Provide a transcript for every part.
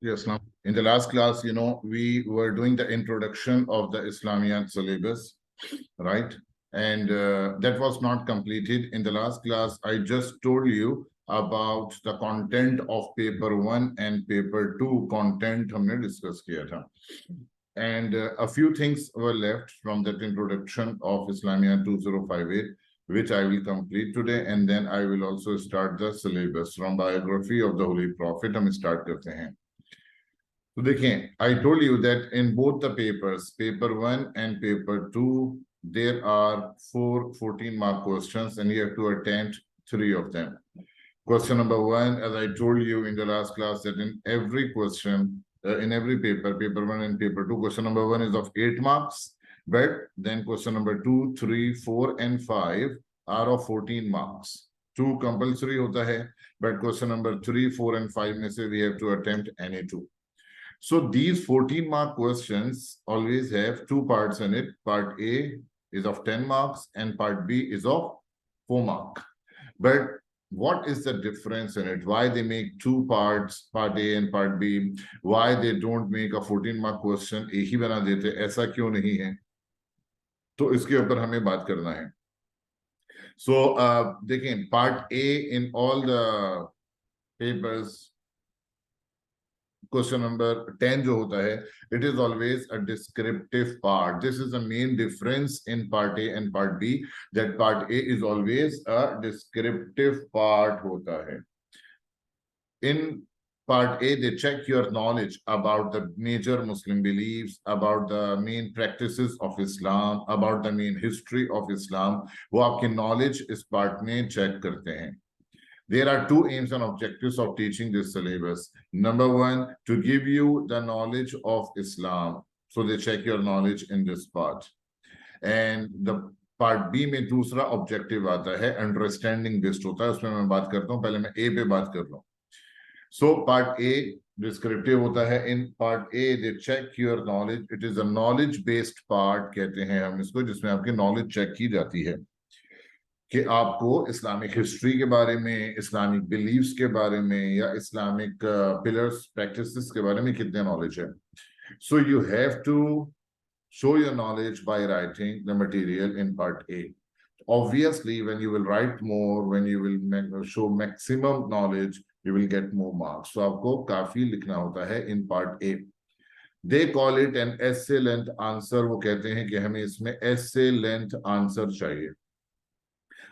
Yes, now in the last class, we were doing the introduction of the Islamiyat syllabus, right? And that was not completed. In the last class, I just told you about the content of paper 1 and paper 2 content हमने discuss किया था. And a few things were left from that introduction of Islamiyat 2058, which I will complete today, and then I will also start the syllabus from biography of the Holy Prophet. हम start करते हैं. तो देखें, I told you that in both the papers, paper 1 and paper 2, there are 14-mark questions and you have to attempt 3 of them. Question number 1, as I told you in the last class, that in every question, in every paper, paper 1 and paper 2, question number 1 is of 8 marks, but then question number 2, 3, 4 and 5 are of 14 marks. 2 compulsory hota hai, but question number 3, 4 and 5 mein se we have to attempt any 2. So these 14-mark questions always have 2 parts in it. Part A is of 10 marks and part B is of 4 marks. But what is the difference in it? Why they make 2 parts, part A and part B? Why they don't make a 14-mark question? एक ही बना देते, ऐसा क्यों नहीं है? तो इसके ऊपर हमें बात करना है. So देखें, part A in all the papers, question number 10 जो होता है, it is always a descriptive part. This is the main difference in part A and part B, that part A is always a descriptive part होता है. In part A, they check your knowledge about the major Muslim beliefs, about the main practices of Islam, about the main history of Islam. वो आपके knowledge इस part में check करते हैं. There are 2 aims and objectives of teaching this syllabus. Number 1, to give you the knowledge of Islam. So they check your knowledge in this part. And the part B में दूसरा objective आता है, understanding based होता है, उसमें मैं बात करता हूँ, पहले मैं A पे बात कर लूँ. So part A descriptive होता है. In part A they check your knowledge. It is a knowledge based part कहते हैं हम इसको, जिसमें आपकी knowledge check की जाती है कि आपको इस्लामिक हिस्ट्री के बारे में, इस्लामिक बिलीव्स के बारे में या इस्लामिक पिलर्स प्रैक्टिसेस के बारे में कितने नॉलेज है. So you have to show your knowledge by writing the material in part A. Obviously, when you will write more, when you will show maximum knowledge, you will get more marks. So आपको काफी लिखना होता है in part A. They call it an essay length answer. वो कहते हैं कि हमें इसमें essay length answer चाहिए.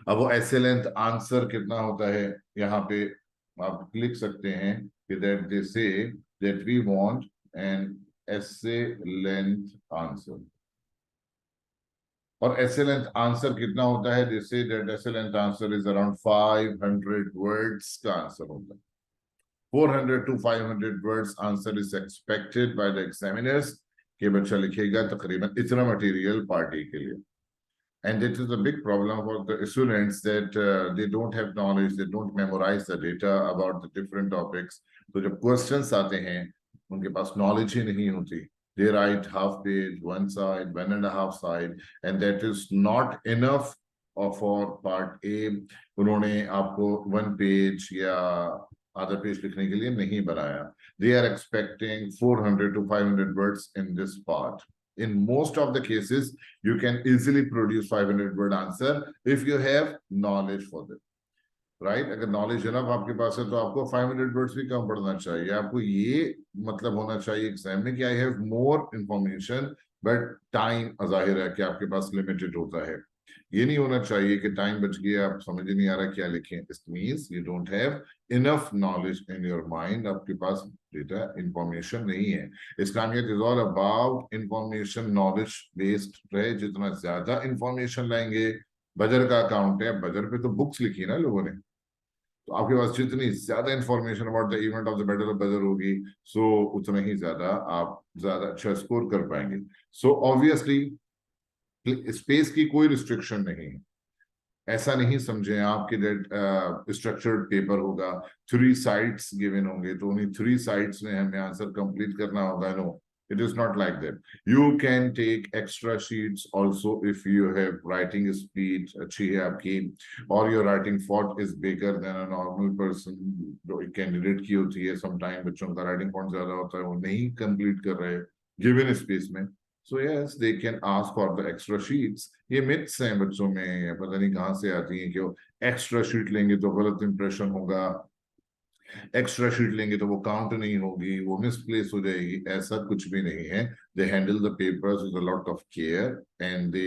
अब वो essay length answer कितना होता है, यहाँ पे आप लिख सकते हैं कि that they say that we want an essay length answer. और essay length answer कितना होता है, they say that essay length answer is around 500 words का आंसर होता है. 400 to 500 words answer is expected by the examiners कि बच्चा लिखेगा तकरीबन इतना मटेरियल पार्टी के लिए. And it is a big problem for the students that they don't have knowledge, they don't memorize the data about the different topics. So जब questions आते हैं, उनके पास knowledge ही नहीं होती. They write half page, 1 side, 1.5 side, and that is not enough for part A. उन्होंने आपको 1 page या आधा page लिखने के लिए नहीं बनाया. They are expecting 400 to 500 words in this part. In most of the cases, you can easily produce 500-word answer if you have knowledge for them, right? अगर knowledge enough आपके पास है तो आपको 500 words भी कम पढ़ना चाहिए. आपको ये मतलब होना चाहिए एग्जाम में कि I have more information, but time जाहिर है कि आपके पास limited होता है. ये नहीं होना चाहिए कि टाइम बच गया, आप समझ नहीं आ रहा क्या लिखें. This means you don't have enough knowledge in your mind. आपके पास डेटा इंफॉर्मेशन नहीं है. Islamiyat is all about information knowledge based रहे. जितना ज्यादा इंफॉर्मेशन लाएंगे, बजर का अकाउंट है, बजर पे तो बुक्स लिखी ना लोगों ने, तो आपके पास जितनी ज्यादा information about the event of the battle of बदर होगी, सो उतना ही ज्यादा आप ज्यादा अच्छा स्कोर कर पाएंगे. सो ऑब्वियसली स्पेस की कोई रिस्ट्रिक्शन नहीं है. ऐसा नहीं समझें आपके डेट स्ट्रक्चर्ड पेपर होगा, 3 साइट्स गिवन होंगे तो उन्हीं 3 साइट्स में हमें आंसर कंप्लीट करना होगा. No, It is not like that. You can take extra sheets also if you have writing speed अच्छी है आपकी, or your writing font is bigger than a normal person जो एक candidate की होती है. Sometimes बच्चों का writing font ज्यादा होता है, वो नहीं complete कर रहे given space में. So yes, they can ask for the extra sheets. ये myths हैं बच्चों में, पता नहीं कहाँ से आती हैं कि वो extra sheet लेंगे तो गलत impression होगा, एक्स्ट्रा शीट लेंगे तो वो काउंट नहीं होगी, वो मिसप्लेस हो जाएगी. ऐसा कुछ भी नहीं है. They handle the papers with a lot of care and they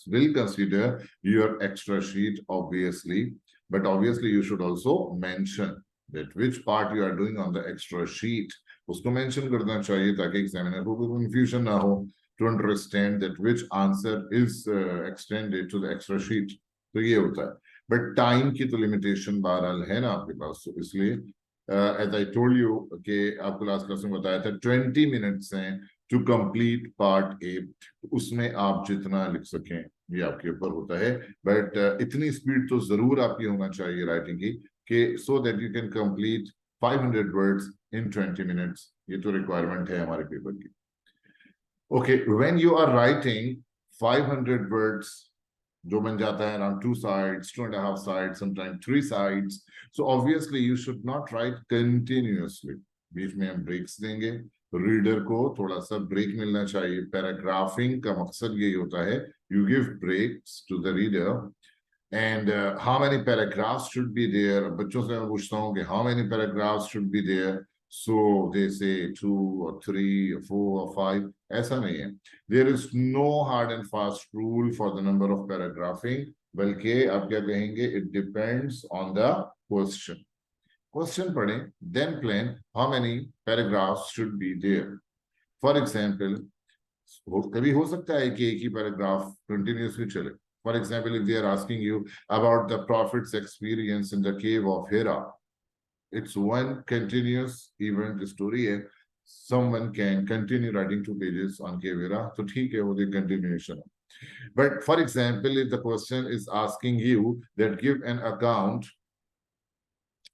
will consider your extra sheet obviously, but obviously you should also mention that which part you are doing on the extra sheet. उसको mention करना चाहिए ताकि examiner को कोई confusion ना हो to understand that which answer is extended to the extra sheet. तो ये होता है. बट टाइम की तो लिमिटेशन बहरहाल है ना आपके पास, तो इसलिए एज आई टोल्ड यू कि आपको लास्ट क्लास में बताया था 20 मिनट्स हैं टू कंप्लीट पार्ट ए. उसमें आप जितना लिख सकें ये आपके ऊपर होता है, बट इतनी स्पीड तो जरूर आपकी होना चाहिए राइटिंग की कि so that you can complete 500 words in 20 minutes. ये तो रिक्वायरमेंट है हमारे पेपर की. Okay, when you are writing 500 words जो बन जाता है around 2 sides, 2.5 sides, sometimes 3 sides. So obviously you should not write continuously. बीच में हम ब्रेक्स देंगे, रीडर को थोड़ा सा ब्रेक मिलना चाहिए. पैराग्राफिंग का मकसद यही होता है, you give breaks to the reader. And how many paragraphs should be there? बच्चों से मैं पूछता हूँ कि how many paragraphs should be there? So they say 2 or 3 or 4 or 5. ऐसा नहीं है. There is no hard and fast rule for the number of paragraphing. बल्कि आप क्या कहेंगे? It depends on the question. Question पढ़ें, then plan how many paragraphs should be there. For example, कभी हो सकता है कि एक ही पैराग्राफ कंटिन्यूसली चले. For example, if they are asking you about the prophet's experience in the cave of Hira, it's one continuous event story है. Someone can continue writing 2 pages on cave Hira, तो ठीक है, वो the continuation. But for example, if the question is asking you that give an account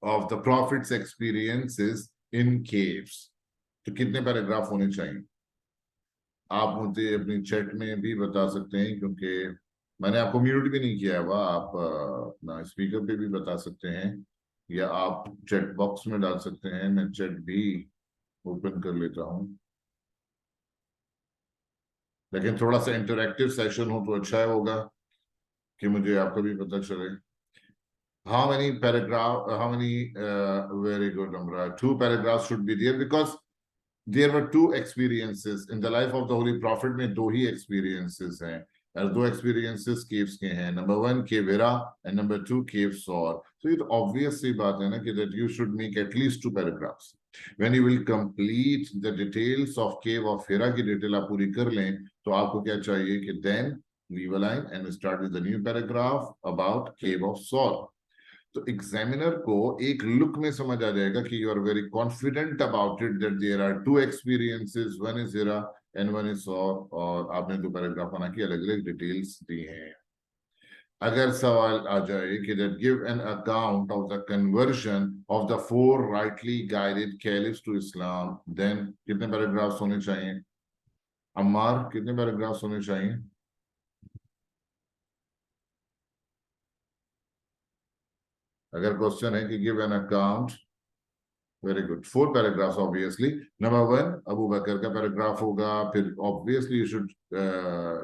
of the prophet's experiences in caves, तो कितने paragraph होने चाहिए? आप मुझे अपनी चैट में भी बता सकते हैं, क्योंकि मैंने आपको म्यूट भी नहीं किया है. वह आप अपना स्पीकर पे भी बता सकते हैं या आप चैट बॉक्स में डाल सकते हैं. मैं चैट भी ओपन कर लेता हूं, लेकिन थोड़ा सा इंटरैक्टिव सेशन हो तो अच्छा होगा कि मुझे आपको भी पता चले. How many paragraph, how many, very good, Amra. 2 paragraphs should be there because there were 2 experiences in the life of the Holy Prophet. में 2 ही experiences हैं, और 2 experiences caves के हैं. Number 1 cave Hira and number 2 cave Sor. So it obviously बात है ना कि that you should make at least 2 paragraphs. When you will complete the details of cave of Hira की detail आप पूरी कर लें, तो आपको क्या चाहिए कि then leave a line and start with the new paragraph about cave of Sor. तो एग्जामिनर को एक लुक में समझ आ जाएगा कि you are very confident about it that there are 2 experiences, one is Hira and one is Saur, और आपने 2 पैराग्राफ बना के अलग अलग डिटेल्स दी हैं. अगर सवाल आ जाए कि that give an account of the conversion of the 4 rightly guided caliphs to Islam, then कितने पैराग्राफ्स होने चाहिए? अम्मार, कितने पैराग्राफ्स होने चाहिए? अगर क्वेश्चन है कि give an account, very good, 4 paragraphs obviously. Number 1 Abu Bakr का पैराग्राफ होगा, फिर obviously you should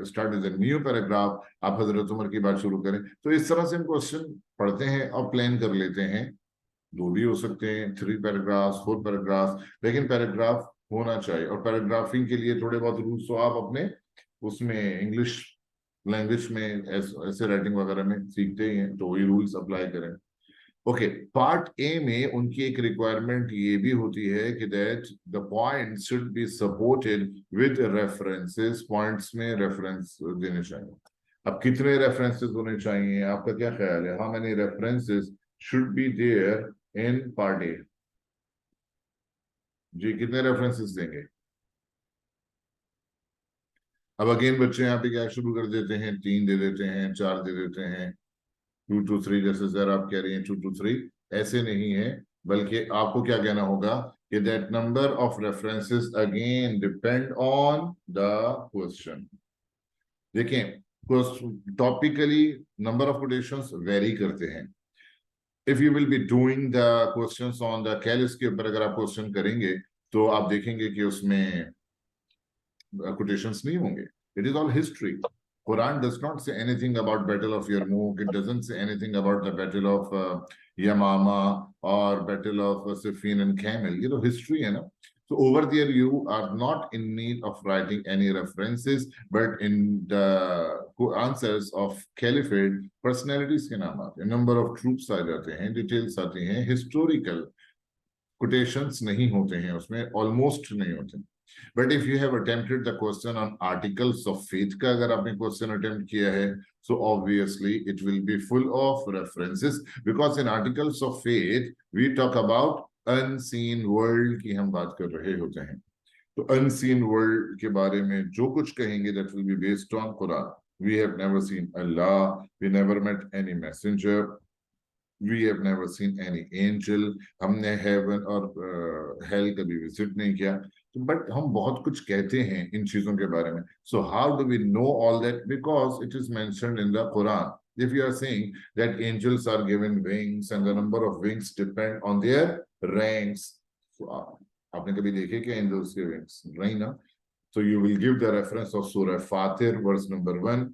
start with a new paragraph. आप हजरत उमर की बात शुरू करें. तो इस तरह से हम क्वेश्चन पढ़ते हैं और प्लान कर लेते हैं. 2 भी हो सकते हैं, 3 पैराग्राफ्स, 4 पैराग्राफ्स, लेकिन पैराग्राफ होना चाहिए. और पैराग्राफिंग के लिए थोड़े बहुत रूल्स तो आप अपने उसमें इंग्लिश लैंग्वेज में ऐसे राइटिंग वगैरह में सीखते ही हैं, तो वही रूल्स अप्लाई करें. ओके, पार्ट ए में उनकी एक रिक्वायरमेंट ये भी होती है कि that the points should be supported with references. Points में रेफरेंस देने चाहिए. अब कितने रेफरेंसेस होने चाहिए, आपका क्या ख्याल है? How many references should be there in part A? जी, कितने रेफरेंसेस देंगे? अब अगेन बच्चे यहाँ पे क्या शुरू कर देते हैं, 3 दे देते हैं, 4 दे देते हैं, 2 to 3, जैसे सर आप कह रही हैं 2 to 3. ऐसे नहीं है, बल्कि आपको क्या कहना होगा कि that number of references again depend on the question. देखें topically number of quotations very करते हैं. If you will be doing the questions on the Kallis के ऊपर अगर आप क्वेश्चन करेंगे तो आप देखेंगे कि उसमें quotations नहीं होंगे. It is all history. Quran does not say anything about Battle of Yarmouk. It doesn't say anything about the Battle of Yamama or Battle of Siffin and Camel. You know, history, you know. So over there, you are not in need of writing any references, but in the answers of Caliphate, personalities के नाम आते हैं, number of troops आ जाते हैं, details आती हैं, historical quotations नहीं होते हैं उसमें, almost नहीं होते. But if you have attempted the question on articles of faith का अगर आपने question attempt किया है, so obviously it will be full of references because in articles of faith we talk about unseen world की हम बात कर रहे होते हैं. तो unseen world के बारे में जो कुछ कहेंगे that will be based on Quran. We have never seen Allah, we never met any messenger, we have never seen any angel, हमने heaven और hell कभी visit नहीं किया. But हम बहुत कुछ कहते हैं इन चीजों के बारे में. So how do we know all that? Because it is mentioned in the Quran. If you are saying that angels are given wings and the number of wings depend on their ranks, so आपने कभी देखे क्या angels के wings? नहीं ना? So you will give the reference of Surah Fatir, verse number 1.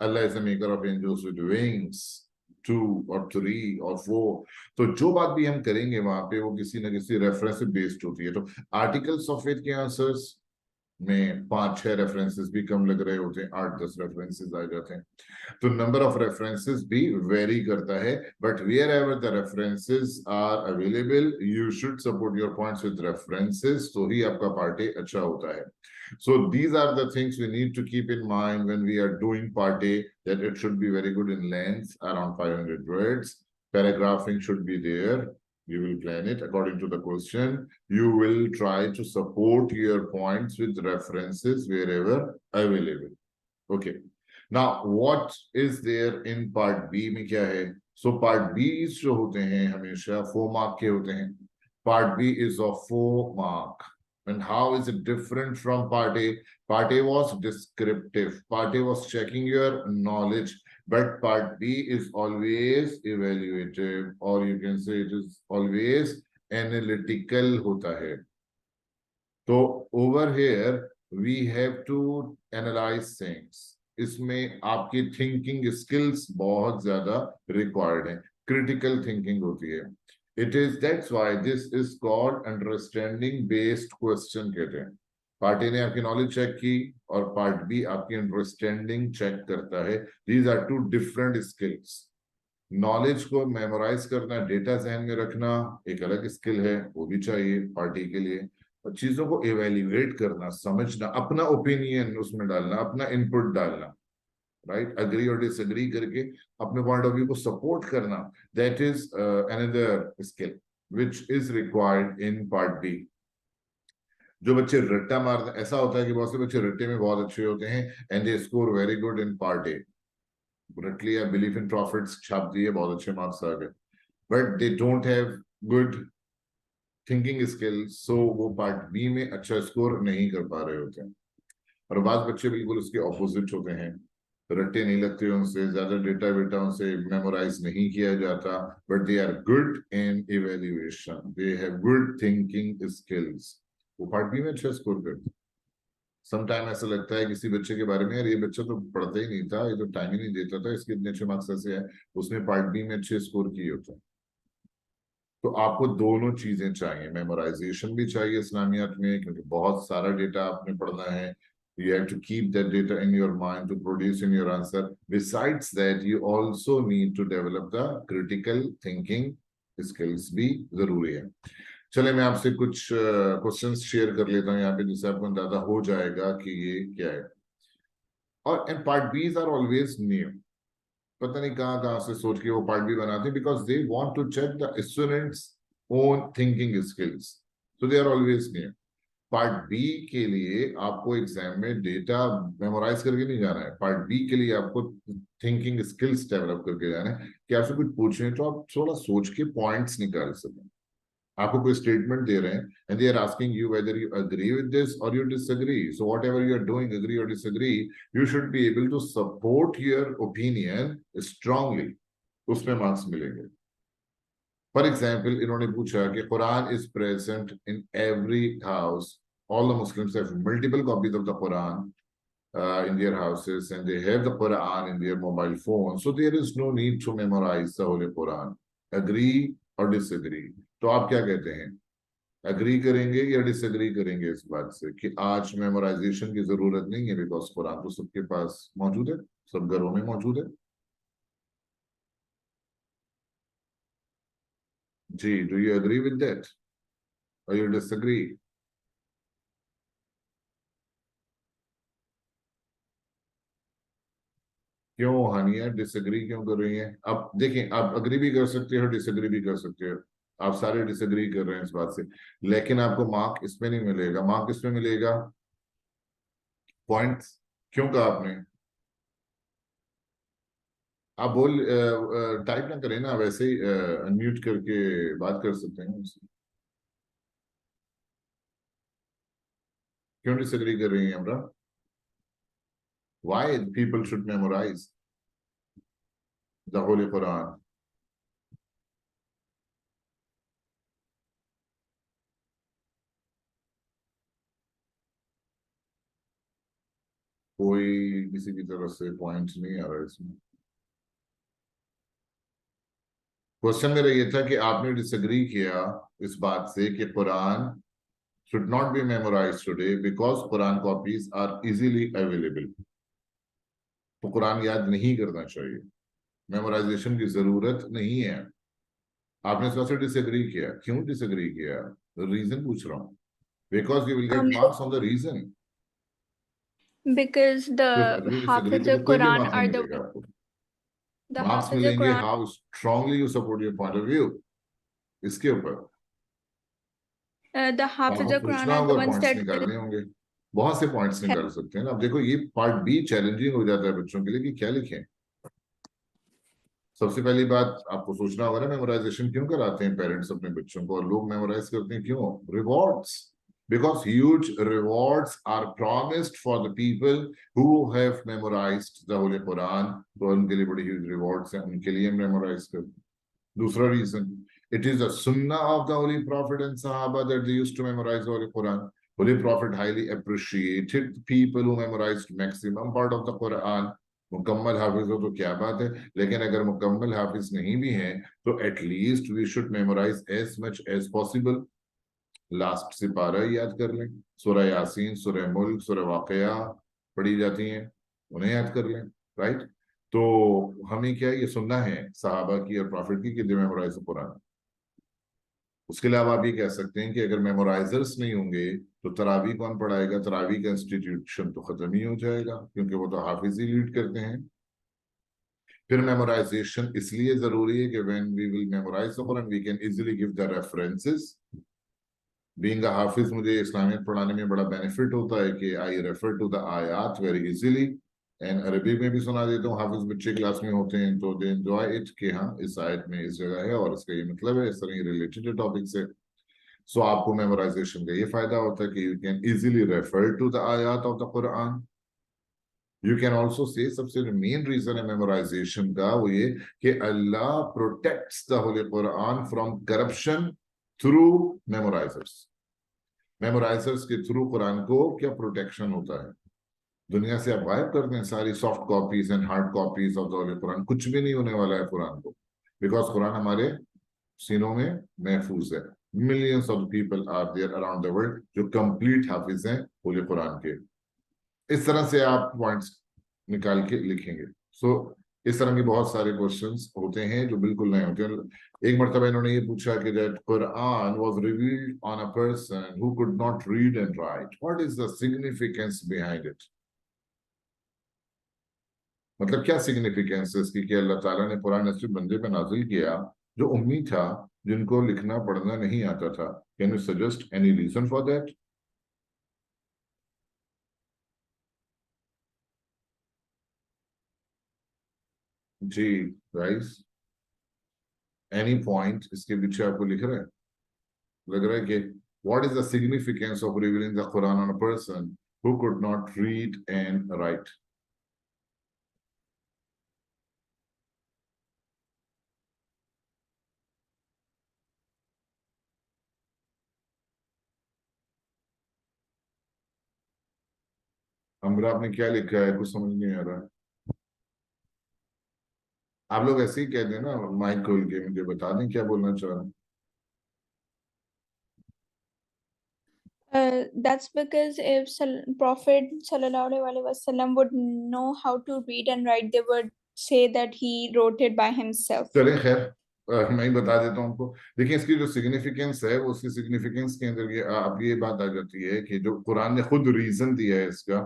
Allah is a maker of angels with wings. 2 or 3 or 4. तो जो बात भी हम करेंगे वहां पे वो किसी न किसी रेफरेंस से बेस्ड होती है. तो आर्टिकल्स ऑफ फेथ के आंसर्स में 5-6 रेफरेंसेस भी कम लग रहे होते हैं, 8-10 रेफरेंसेस आ जाते हैं. तो नंबर ऑफ रेफरेंसेस भी वेरी करता है, but wherever the references are available you should support your points with references, तो ही आपका पार्ट ए अच्छा होता है. So these are the things we need to keep in mind when we are doing part A, that it should be very good in length, around 500 words. Paragraphing should be there. You will plan it according to the question. You will try to support your points with references wherever available. Okay. Now, what is there in part B में क्या है? So part B जो होते हैं हमेशा 4 mark के होते हैं. Part B is of 4 mark. And how is it different from part A? Part A was descriptive. Part A was checking your knowledge. But part B is always evaluative, or you can say it is always analytical hota hai. So over here, we have to analyze things. इसमें आपकी thinking skills बहुत ज़्यादा required है. Critical thinking होती है. It is, that's why this is called understanding based question कहते हैं. Part A ने आपकी नॉलेज चेक की और पार्ट बी आपकी अंडरस्टैंडिंग चेक करता है. These are 2 different skills. Knowledge को मेमोराइज करना, डेटा जहन में रखना एक अलग स्किल है, वो भी चाहिए पार्टी के लिए. और चीजों को इवेल्युएट करना, समझना, अपना ओपिनियन उसमें डालना, अपना इनपुट डालना, राइट, अग्री और डिसएग्री करके अपने पॉइंट ऑफ व्यू को सपोर्ट करना, that is another skill which is required in part B. जो बच्चे रट्टा मारते, ऐसा होता है कि बहुत से बच्चे रट्टे में बहुत अच्छे होते हैं and they score very good in part ए. रट लिया, बिलीफ इन प्रॉफिट्स छाप दिए, बहुत अच्छे मार्क्स आ गए, but they don't have good thinking skills, so वो पार्ट बी में अच्छा स्कोर नहीं कर पा रहे होते हैं. और बाद बच्चे बिल्कुल उसके ऑपोजिट होते हैं, रट्टे नहीं लगते उनसे, ज्यादा डेटा बेटा उनसे मेमोराइज नहीं किया जाता, but they are good in evaluation, they have good thinking skills, वो पार्ट बी में अच्छा स्कोर करते. समटाइम ऐसा लगता है किसी बच्चे के बारे में, यार ये बच्चा तो पढ़ता ही नहीं था, ये तो टाइम ही नहीं देता था, इसके इतने अच्छे मार्क्स ऐसे है, उसने पार्ट बी में अच्छे स्कोर किए होते हैं. तो आपको दोनों चीजें चाहिए, मेमोराइजेशन भी चाहिए इस्लामियात में, क्योंकि बहुत सारा डेटा आपने पढ़ना है. You have to keep that data in your mind to produce in your answer. Besides that, you also need to develop the critical thinking skills भी जरूरी है. चले मैं आपसे कुछ क्वेश्चंस शेयर कर लेता हूँ यहाँ पे, जिससे आपको अंदाजा हो जाएगा कि ये क्या है. और and part bees are always new. पता नहीं कहाँ कहाँ से सोच के वो पार्ट बी बनाते हैं, because they want to check the students own thinking skills, so they are always new. Part B के लिए आपको एग्जाम में डेटा मेमोराइज करके नहीं जाना है। पार्ट बी के लिए आपको थिंकिंग स्किल्स डेवलप करके जाना है कि आपसे कुछ पूछे तो आप थोड़ा सोच के पॉइंट्स निकाल सकें। आपको कोई स्टेटमेंट दे रहे हैं and they are asking you whether you agree with this or you disagree, so whatever you are doing, agree or disagree, you should be able to support your opinion strongly, उसमें marks मिलेंगे। For example इन्होंने पूछा कि Quran is present in every house, all the Muslims have multiple copies of the Quran in their houses and they have the Quran in their mobile phone, so there is no need to memorize the Holy Quran. Agree or disagree? तो आप क्या कहते हैं, agree करेंगे या disagree करेंगे इस बात से कि आज मेमोराइजेशन की जरूरत नहीं है बिकॉज कुरान तो सबके पास मौजूद है, सब घरों में मौजूद है? जी, do you agree with that or you disagree? क्यों हानिया डिसएग्री क्यों कर रही हैं? अब देखें, आप अग्री भी कर सकते हो, डिसएग्री भी कर सकते हो, आप सारे डिसएग्री कर रहे हैं इस बात से, लेकिन आपको मार्क इसमें नहीं मिलेगा। मार्क इसमें मिलेगा पॉइंट्स। क्यों कहा आपने? आप बोल टाइप ना करें ना, वैसे ही अनम्यूट करके बात कर सकते हैं उससे। क्यों डिसएग्री कर रही हैं हमरा? Why people should memorize the Holy Quran? कोई किसी की तरफ से पॉइंट नहीं आ रहा इसमें। क्वेश्चन मेरा ये था कि आपने डिसएग्री किया इस बात से कि Quran should not be memorized today because Quran copies are easily available. तो कुरान याद नहीं करना चाहिए, मेमोराइजेशन की जरूरत नहीं है। आपने इस बात से डिसएग्री किया। क्यों डिसएग्री किया? रीजन पूछ रहा हूँ। Because you will get Um, marks on the reason. because सिर्फ the अग्री डिसएग्री Hafiz पे तो कोई भी Quran मार्क्स नहीं are मिलेगा आपको। the मार्क्स Hafiz मिलेंगे Quran how strongly you support your point of view, इसके ऊपर the Hafiz आपको Quran पूछना are the होगा, ones पॉइंट्स that will निकालने होंगे। बहुत से पॉइंट्स help. निकाल सकते हैं ना। अब देखो ये पार्ट बी चैलेंजिंग हो जाता है बच्चों के लिए कि क्या लिखें। सबसे पहली बात आपको सोचना होगा ना, मेमोराइजेशन क्यों कराते हैं पेरेंट्स अपने बच्चों को, और लोग मेमोराइज करते हैं क्यों? Rewards. Because huge rewards are promised for the people who have memorised the holy Quran, तो उनके लिए बड़ी ह्यूज रिवॉर्ड्स हैं, उनके लिए मेमोराइज करते हैं। दूसरा reason, it is a sunnah of the Holy Prophet and Sahaba that they used to memorize the Holy Quran. Holy Prophet highly appreciated people who memorized maximum part of the Quran. मुकम्मल हाफिज हो तो क्या बात है, लेकिन अगर मुकम्मल हाफिज नहीं भी हैं तो at least we should memorise as much as possible. Last से पारा याद कर लें, सूरह यासीन, सूरह मुल्क, सूरह वाक़या पढ़ी जाती हैं, उन्हें याद कर लें, राइट? तो हमें क्या ये सुनना है सहाबा की और प्रॉफिट की कि दे मेमोराइज कुरान। उसके अलावा आप ये कह सकते हैं कि अगर मेमोराइजर्स नहीं होंगे तो तरावी कौन पढ़ाएगा? तरावी का इंस्टीट्यूशन तो खत्म ही हो जाएगा क्योंकि वो तो हाफिज ही लीड करते हैं। फिर मेमोराइजेशन इसलिए जरूरी है कि when we will memorise the Quran we can easily give the references. Being a hafiz मुझे इस्लामियत पढ़ाने में बड़ा बेनिफिट होता है कि I refer to the ayat very easily, and अरबी में भी सुना देता हूँ। हाफिज बच्चे क्लास में होते हैं तो दे एंजॉय इट कि हाँ इस आयत में इस जगह है और इसका ये मतलब है, इस तरह रिलेटेड टॉपिक से। सो आपको मेमोराइजेशन का ये फायदा होता है कि you can easily refer to the ayat of the Quran. You can also से सबसे मेन रीजन है मेमोराइजेशन का वो ये कि Allah protects the holy Quran from corruption through memorisers. Memorisers के थ्रू कुरान को क्या प्रोटेक्शन होता है? दुनिया से आप गायब कर दें सारी soft copies and hard copies of the holy Quran, कुछ भी नहीं होने वाला है कुरान को, बिकॉज कुरान हमारे सीनों में महफूज है। Millions of people are there around the world जो कंप्लीट हाफिज हैं होली कुरान के। इस तरह से आप पॉइंट्स निकाल के लिखेंगे। सो इस तरह के बहुत सारे क्वेश्चंस होते हैं जो बिल्कुल नहीं होते। एक मरतबा इन्होंने ये पूछा कि that Quran was revealed on a person who could not read and right, what is the significance behind it? मतलब क्या सिग्निफिकेंस है इसकी कि अल्लाह ताला ने कुरान ऐसे बंदे पे नाजिल किया जो उम्मी था, जिनको लिखना पढ़ना नहीं आता था। Can you suggest any reason for that? जी गाइस, एनी पॉइंट इसके पीछे आपको लिख रहा है, लग रहा है कि what is the significance of revealing the Quran on a person who could not read and right? हमरा आपने क्या लिखा है, कुछ समझ नहीं आ रहा है। आप लोग ऐसे ही कह देना, माइक खोल के मुझे बता दें क्या बोलना चाह रहे हैं। That's because if Prophet sallallahu alaihi wasallam would know how to read and write, they would say that he wrote it by himself. चलें खैर, मैं ही बता देता हूँ आपको। देखिए इसकी जो सिग्निफिकेंस है वो, उसकी सिग्निफिकेंस के अंदर ये अब ये बात आ जाती है कि जो कुरान ने खुद रीजन दिया है इसका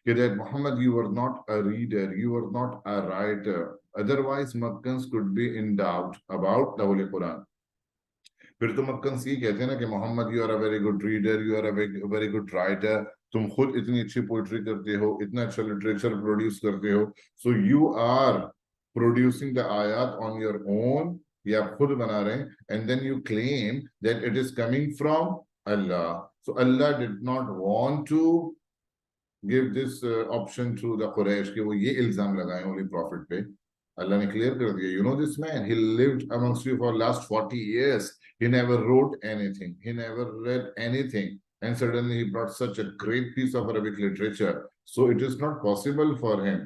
कि that Muhammad you are not a reader, you are not a writer, otherwise Meccans could be in doubt about the holy Quran. फिर तो मक्कन्स ये कहते हैं ना कि Muhammad you are a very good reader, you are a very good writer, तुम खुद इतनी अच्छी पोइट्री करते हो, इतना अच्छा लिटरेचर प्रोड्यूस करते हो, so you are producing the आयत ऑन योर ओन, ये आप खुद बना रहे हैं, and then you claim that it is coming from Allah. So Allah did not want to give this option to the Quraysh कि वो ये इल्जाम लगाए होली प्रॉफिट पे। अल्लाह ने क्लियर कर दिया, you know this man, he lived amongst you for last 40 years, he never wrote anything, he never read anything, and suddenly he brought such a great piece of Arabic literature, so it is not possible for him,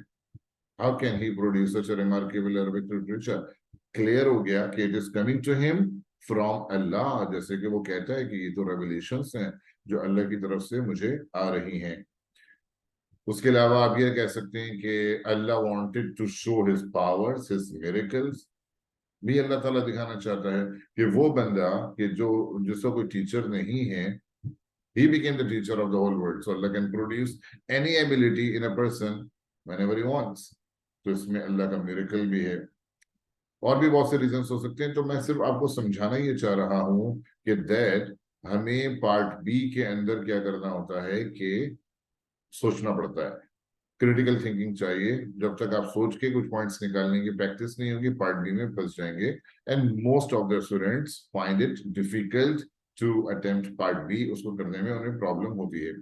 how can he produce such a remarkable Arabic literature? Clear हो गया कि it is coming to him from Allah, जैसे कि वो कहता है कि ये तो रेवलेशंस हैं जो अल्लाह की तरफ से मुझे आ रही हैं। उसके अलावा आप ये कह सकते हैं कि Allah wanted to show his powers, his miracles, भी अल्लाह ताला दिखाना चाहता है कि वो बंदा कि जो, जिसका कोई टीचर नहीं है, he became the teacher of the whole world, so Allah can produce any ability in a person whenever he wants। तो इसमें अल्लाह का मिरेकल भी है, और भी बहुत से रीजंस हो सकते हैं। तो मैं सिर्फ आपको समझाना ये चाह रहा हूं कि दैट हमें पार्ट बी के अंदर क्या करना होता है कि सोचना पड़ता है, क्रिटिकल थिंकिंग चाहिए। जब तक आप सोच के कुछ पॉइंट्स निकालने की प्रैक्टिस नहीं होगी, पार्ट बी में फंस जाएंगे, and most of the students find it difficult to attempt part B, उसको करने में उन्हें प्रॉब्लम होती है।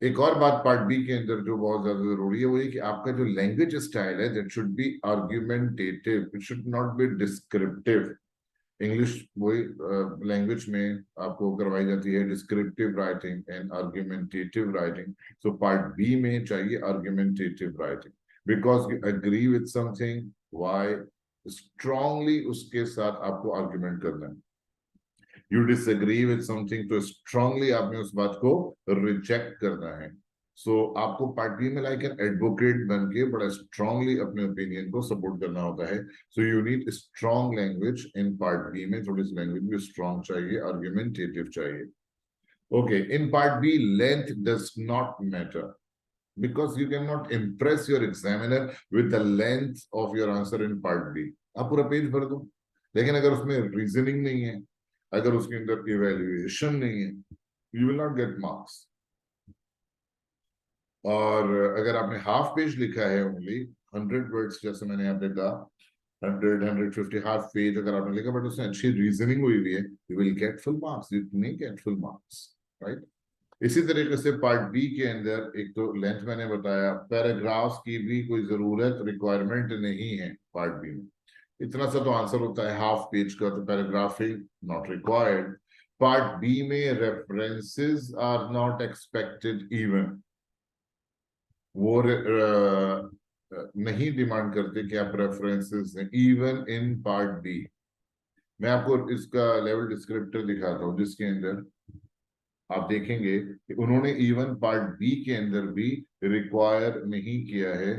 एक और बात पार्ट बी के अंदर जो बहुत ज्यादा जरूरी है वो ये कि आपका जो लैंग्वेज स्टाइल है that should be argumentative, it should not be descriptive. English वही लैंग्वेज में आपको करवाई जाती है descriptive writing and argumentative writing, so part B में चाहिए argumentative writing, because you agree with something, why strongly उसके साथ आपको आर्ग्यूमेंट करना है, यू डिसएग्री विथ समथिंग तो स्ट्रांगली आपने उस बात को रिजेक्ट करना है। सो आपको पार्ट बी में लाइक एन एडवोकेट बन के बड़ा स्ट्रांगली अपने ओपिनियन को सपोर्ट करना होता है। So you need strong language in part B में, थोड़ी सी लैंग्वेज भी स्ट्रांग चाहिए, आर्ग्यूमेंटेटिव चाहिए। Okay, in part B length does not matter, because you cannot impress your examiner with the length of your answer in part B। आप पूरा page भर दो, लेकिन अगर उसमें रीजनिंग नहीं है, अगर उसके अंदर इवेल्युएशन नहीं है, you will not get marks. और अगर आपने हाफ पेज लिखा है ओनली 100 वर्ड्स, जैसे मैंने यहाँ पे कहा 100 150 हाफ पेज अगर आपने लिखा बट उसमें अच्छी रीजनिंग हुई हुई है, you will get full marks, you नहीं गेट फुल मार्क्स, राइट। इसी तरीके से पार्ट बी के अंदर एक तो लेंथ मैंने बताया, पैराग्राफ्स की भी कोई जरूरत रिक्वायरमेंट नहीं है पार्ट बी में, इतना सा तो आंसर होता है हाफ पेज का, तो paragraphing not required. Part B में references are not expected even, वो नहीं डिमांड करते कि आप references even in part B. मैं आपको इसका लेवल डिस्क्रिप्टर दिखाता हूँ जिसके अंदर आप देखेंगे कि उन्होंने इवन पार्ट बी के अंदर भी रिक्वायर नहीं किया है।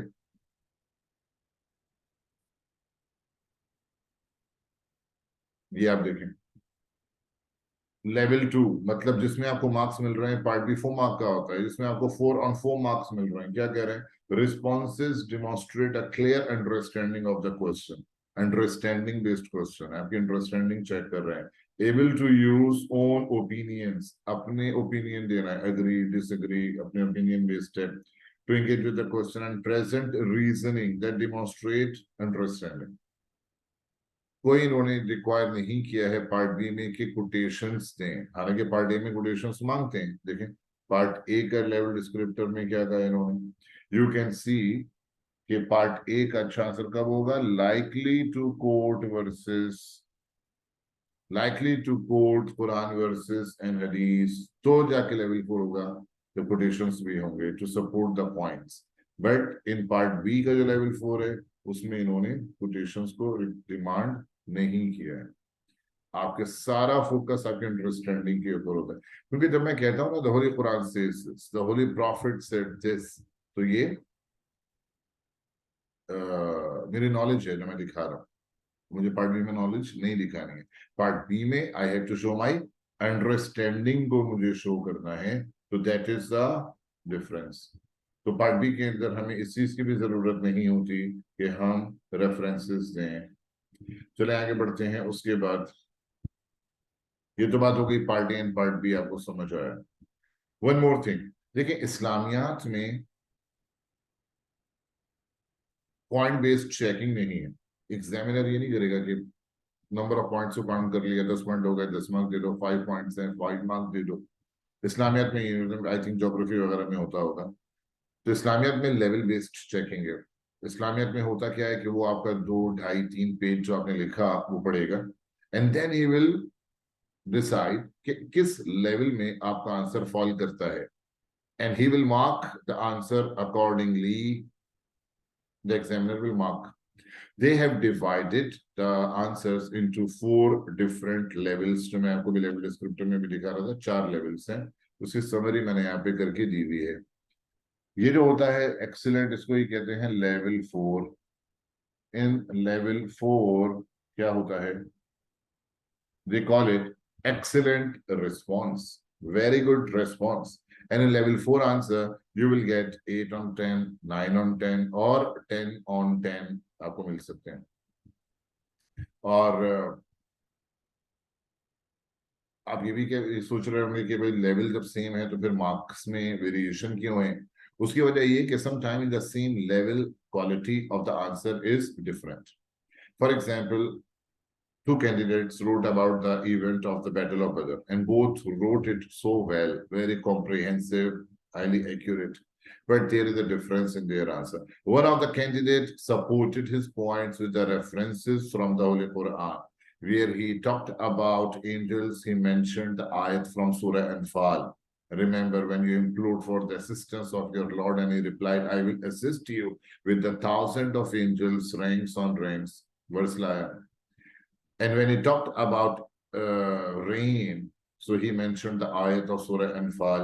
ये आप देखें, लेवल 2 मतलब जिसमें आपको मार्क्स मिल रहे हैं, पार्ट बी 4 मार्क का होता है, जिसमें आपको 4 on 4 मार्क्स मिल रहे हैं। क्या कह रहे हैं, responses demonstrate a clear understanding of the question, understanding based question, आपकी अंडरस्टैंडिंग चेक कर रहे हैं। Able to use own opinions, अपने ओपिनियन देना है, एग्री डिसएग्री, अपने ओपिनियन बेस्ड है। to engage with the question and present reasoning that demonstrate understanding. कोई इन्होंने रिक्वायर नहीं किया है पार्ट बी में कि कोटेशंस दें, हालांकि पार्ट ए में कोटेशंस मांगते हैं। देखें पार्ट ए का लेवल डिस्क्रिप्टर में क्या कहा इन्होंने, यू कैन सी कि पार्ट ए का अच्छा आंसर कब होगा, likely to quote verses, likely to quote Quran verses and हदीस, तो जाके लेवल 4 होगा, तो कोटेशंस भी होंगे to support the points. But in part B का जो लेवल 4 है उसमें इन्होंने कोटेशंस को डिमांड नहीं किया है। आपके सारा फोकस आपके अंडरस्टैंडिंग के ऊपर होता है, क्योंकि जब मैं कहता हूं ना the holy Quran says this, the holy profit said this, तो ये मेरी नॉलेज है जो मैं दिखा रहा हूं, मुझे पार्ट बी में नॉलेज नहीं दिखानी है। पार्ट बी में I have to show my understanding को मुझे शो करना है, तो दैट इज द डिफरेंस। तो पार्ट बी के अंदर हमें इस चीज की भी जरूरत नहीं होती कि हम रेफरेंसेस दें। चले आगे बढ़ते हैं। उसके बाद ये तो बात हो गई part A and part B, आपको समझ आया। वन मोर थिंग, देखिए इस्लामियात में पॉइंट बेस्ड चेकिंग नहीं है। एग्जामिनर ये नहीं करेगा कि नंबर ऑफ पॉइंट्स को काउंट कर लिया, 10 पॉइंट हो गए, 10 मार्क्स दे दो, 5 पॉइंट्स हैं 5 मार्क्स दे दो। इस्लामियात में आई थिंक ज्योग्राफी वगैरह में होता होगा। तो इस्लामियात में लेवल बेस्ड चेकिंग है। इस्लामियात में होता क्या है कि वो आपका 2, 2.5, 3 पेज जो आपने लिखा वो पढ़ेगा, and then he will decide कि किस लेवल में आपका आंसर फॉल करता है, and he will mark the answer accordingly. The examiner will mark. They have divided the answers into 4 different levels, जो मैं आपको भी लेवल डिस्क्रिप्टर में भी दिखा रहा था। 4 लेवल्स हैं, उसकी समरी मैंने यहाँ पे करके दी हुई है। ये जो होता है एक्सीलेंट, इसको ही कहते हैं लेवल 4। इन लेवल 4 क्या होता है, they call it excellent response, very good response, and in level 4 answer you will get 8 on 10, 9 on 10 or 10 on 10 आपको मिल सकते हैं। और आप ये भी क्या सोच रहे होंगे कि भाई लेवल जब सेम है तो फिर मार्क्स में वेरिएशन क्यों है। उसकी वजह ये कि some time in the same level quality of the answer is different. For example, two candidates wrote about the event of the Battle of Badr, and both wrote it so well, very comprehensive, highly accurate. But there is a difference in their answer. One of the candidates supported his points with the references from the Holy Quran. Where he talked about angels, he mentioned the ayat from Surah Anfal. Remember when you implored for the assistance of your Lord, and he replied, I will assist you with the 1,000 of angels, ranks on ranks. Verse laya. And when he talked about rain, so he mentioned the ayat of Surah Anfal,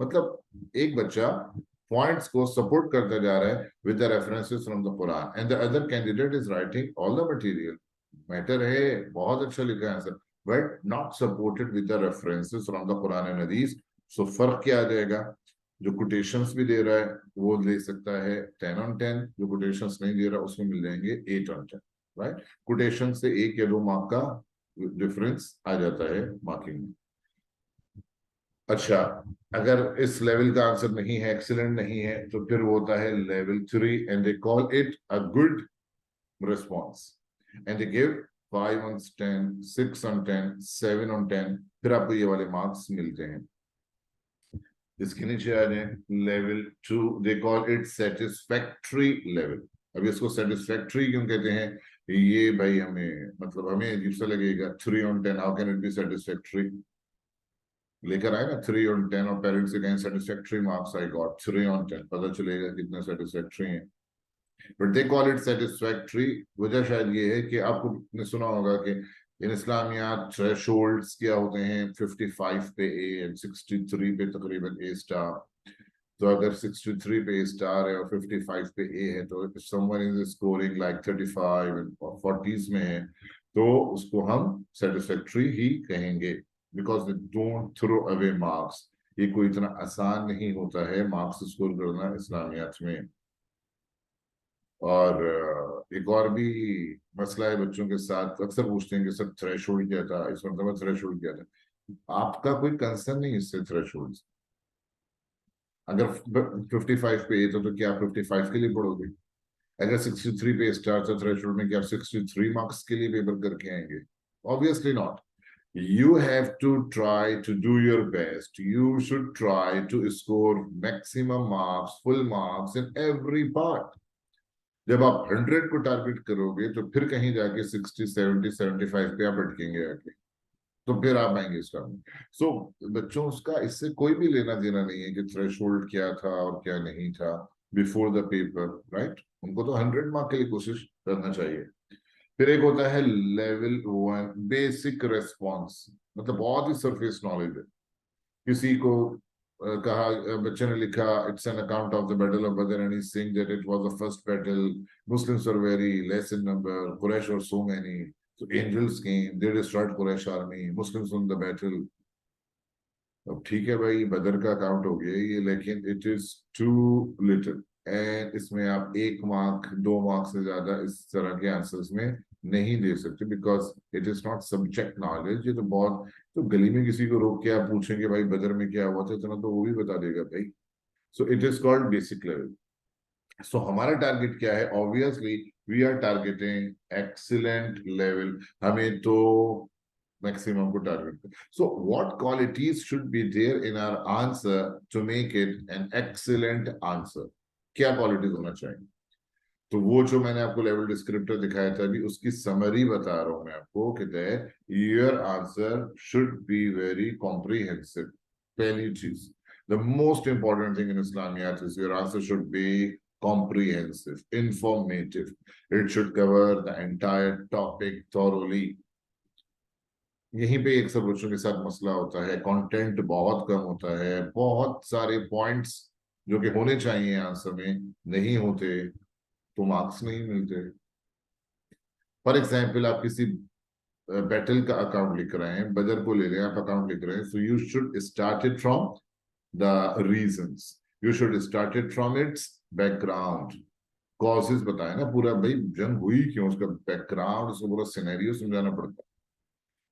मतलब एक बच्चा points को support करता जा रहा है with the references from the Quran, and the other candidate is writing all the material. Matter है, बहुत अच्छा लिखा है answer, but not supported with the references from the Quran and Hadith. So फर्क क्या आ जाएगा, जो कोटेशंस भी दे रहा है वो ले सकता है 10 on 10, जो कोटेशंस नहीं दे रहा उसमें मिल जाएंगे 8 on 10, राइट। कोटेशन से 1 या 2 मार्क का डिफरेंस आ जाता है मार्किंग में। अच्छा, अगर इस लेवल का आंसर नहीं है, एक्सीलेंट नहीं है, तो फिर वो होता है level 3, and they call it a good response, and they give 5 on 10, 6 on 10, 7 on 10, फिर आपको ये वाले मार्क्स मिलते हैं। इसके नीचे आ जाए level 2, they call it satisfactory level. अब इसको सेटिस्फैक्ट्री क्यों कहते हैं, ये भाई हमें मतलब हमें अजीब सा लगेगा। 3 on 10, how can it be satisfactory, लेकर आए ना 3 on 10 और पेरेंट्स से कहें satisfactory marks I got 3 on 10, पता चलेगा कितना सेटिस्फैक्ट्री है। But they call it satisfactory, वजह शायद ये है कि आपने सुना होगा कि इन इस्लामियात थ्रेशोल्ड्स क्या होते हैं, 55 पे ए एंड 63 पे तकरीबन ए स्टार। तो अगर 63 पे ए स्टार है और 55 पे ए है, तो if someone is scoring like 35 and 40s में है, तो उसको हम सेटिस्फैक्ट्री ही कहेंगे, because they don't throw away marks. ये कोई इतना आसान नहीं होता है मार्क्स स्कोर करना इस्लामियात में। और एक और भी मसला है बच्चों के साथ, अक्सर पूछते हैं कि सर थ्रेशोल्ड क्या था, इस मतलब थ्रेशोल्ड क्या था। आपका कोई कंसर्न नहीं इससे थ्रेशोल्ड से। अगर 55 पे है तो क्या आप 55 के लिए पढ़ोगे? अगर 63 पे स्टार था थ्रेशोल्ड में, क्या आप 63 मार्क्स के लिए पेपर करके आएंगे? Obviously not. You have to try to do your best. You should try to score maximum marks, full marks in every part. जब आप 100 को टारगेट करोगे तो फिर कहीं जाके 60, 70, 75 पे आप अटकेंगे आके, तो फिर आप आएंगे इस काम में। सो बच्चों, उसका इससे कोई भी लेना देना नहीं है कि थ्रेशोल्ड क्या था और क्या नहीं था बिफोर द पेपर, राइट? उनको तो 100 मार्क के लिए कोशिश करना चाहिए। फिर एक होता है लेवल 1 बेसिक रेस्पॉन्स, मतलब बहुत ही सरफेस नॉलेज है। किसी को कहा, बच्चे ने लिखा it's an account of the battle of Badr and he saying that it was the first battle, Muslims were very less in number, Quraysh were so many, so angels came, they destroyed Quraysh army, Muslims won the battle. अब ठीक है भाई, बदर का account हो गया ये, लेकिन it is too little, and इसमें आप 1 मार्क 2 मार्क से ज्यादा इस तरह के आंसर्स में नहीं दे सकते, because it is not subject knowledge. ये तो बहुत, तो गली में किसी को रोक के आप पूछेंगे भाई बदर में क्या हुआ था, इतना तो वो भी बता देगा भाई। So it is called basic level. So हमारा टारगेट क्या है? Obviously we are targeting excellent level, हमें तो मैक्सिमम को target. So what qualities should be there in our answer to make it an excellent answer? क्या qualities होना चाहिए? तो वो जो मैंने आपको लेवल डिस्क्रिप्टर दिखाया था अभी, उसकी समरी बता रहा हूं मैं आपको कि that your answer should be very comprehensive. पहली चीज, the most important thing in Islamiyat is your answer should be comprehensive, informative. It should cover the entire topic thoroughly. यहीं पे एक सब बच्चों के साथ मसला होता है, कंटेंट बहुत कम होता है, बहुत सारे पॉइंट्स जो कि होने चाहिए आंसर में नहीं होते, तो मार्क्स नहीं मिलते। फॉर एग्जाम्पल, आप किसी बैटल का अकाउंट लिख रहे हैं, बदर को ले लें, आप अकाउंट लिख रहे हैं, so you should start it from the reasons, you should start it from its background, causes बताए ना पूरा, भाई जंग हुई क्यों, उसका बैकग्राउंड, उसका पूरा सिनेरियो समझाना पड़ता है।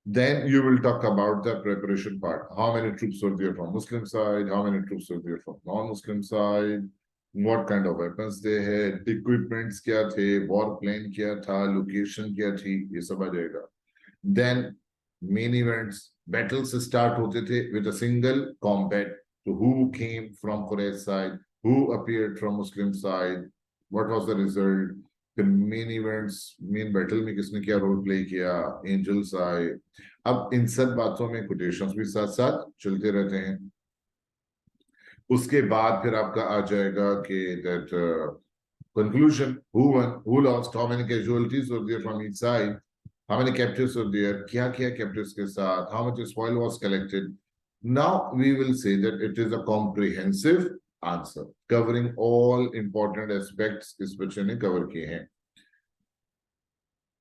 Then you will talk about the preparation part. How many troops were there from Muslim side? How many troops were there from non-Muslim side? What kind of weapons they had? Equipments क्या थे? War plane क्या था? Location क्या थी? ये सब आ जाएगा। Then main events, battles start होते थे with a single combat. So who came from Quraysh side? Who appeared from Muslim side? What was the result? फिर मेन इवेंट्स, मेन बैटल में किसने क्या रोल प्ले किया, एंजल्स आए। अब इन सब बातों में कोटेशंस भी साथ साथ चलते रहते हैं। उसके बाद फिर आपका आ जाएगा कि that conclusion, who won, who lost, how many casualties were there from each side, how many captives were there, क्या क्या कैप्टिव्स के साथ, how much spoil was collected. Now we will say that it is a comprehensive answer covering all important aspects इस बच्चे ने cover किए हैं।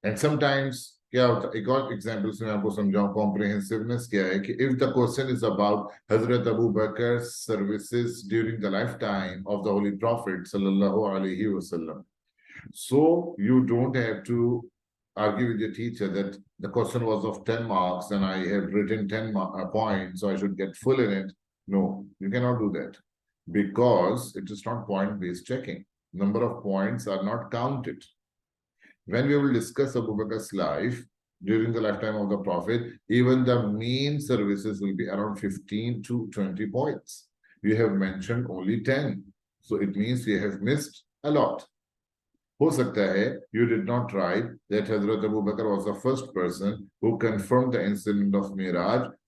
And sometimes क्या होता है, एक और एग्जांपल से मैं आपको समझाऊं कॉम्प्रिहेंसिवनेस क्या है, कि if the question is about Hazrat Abu Bakr services during the life time of the holy prophet सल्लल्लाहु अलैहि वसल्लम, so you don't have to argue with your teacher that the question was of 10 marks and I have written 10 points, so I should get full in it. No, you cannot do that, because it is not point based checking. Number of points are not counted. When we will discuss Abu Bakr's life during the lifetime of the Prophet, even the main services will be around 15 to 20 points. You have mentioned only 10. So it means you have missed a lot. हो सकता है you did not write that Hazrat Abu Bakr was the first person who confirmed the incident of Miraj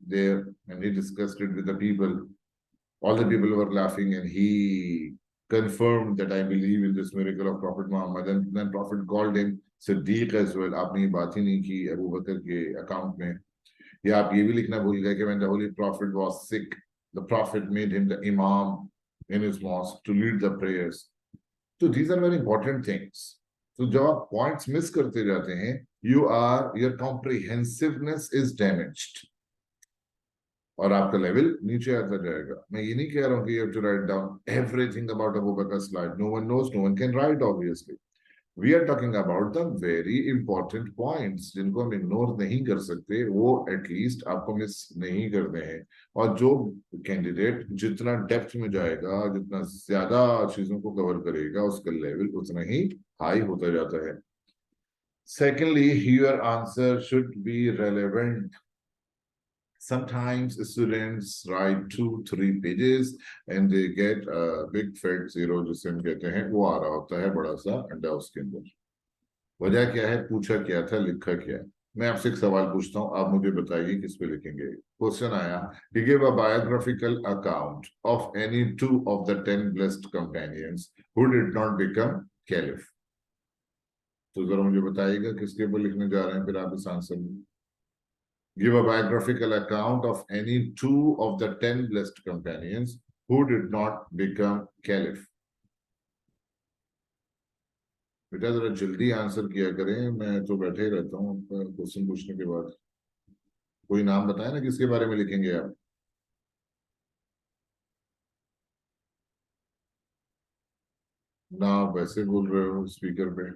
there and he discussed it with the people. All the people were laughing and he confirmed that I believe in this miracle of Prophet Muhammad, and then Prophet called him Siddiq as well. आपने ये बात ही नहीं की अबू बकर के account में। या आप ये भी लिखना भूल गए कि when the Holy Prophet was sick, the Prophet made him the imam in his mosque to lead the prayers. So these are very important things. So जब आप points miss करते जाते हैं, your comprehensiveness is damaged. और आपका level नीचे आता जाएगा। मैं ये नहीं कह रहा हूँ कि you have to write down everything about Abu Bakr slide, no one knows, no one can write obviously. We are talking about the very important points जिनको हम इग्नोर नहीं कर सकते, वो एटलीस्ट आपको मिस नहीं करने हैं। और जो कैंडिडेट जितना डेप्थ में जाएगा, जितना ज्यादा चीजों को कवर करेगा, उसका लेवल उतना ही हाई होता जाता है। Secondly, your answer should B relevant. Sometimes students write 2-3 pages and they get a big fat zero जिसे हम कहते हैं, वो आ रहा होता है बड़ा सा अंडा उसके अंदर। वजह क्या है, पूछा क्या था, लिखा क्या है। मैं आपसे एक सवाल पूछता हूँ, आप मुझे बताइए किस पे लिखेंगे। क्वेश्चन आया, give a biographical account of any 2 of the 10 blessed companions who did not become caliph। तो जरा मुझे बताइएगा किसके ऊपर लिखने जा रहे हैं फिर आप इस आंसर में। Give a biographical account of any 2 of the 10 blessed companions who did not become caliph। बेटा जरा जल्दी आंसर किया करें, मैं तो बैठे ही रहता हूँ क्वेश्चन पूछने के बाद। कोई नाम बताए ना किसके बारे में लिखेंगे आप। ना आप वैसे बोल रहे हो स्पीकर पे।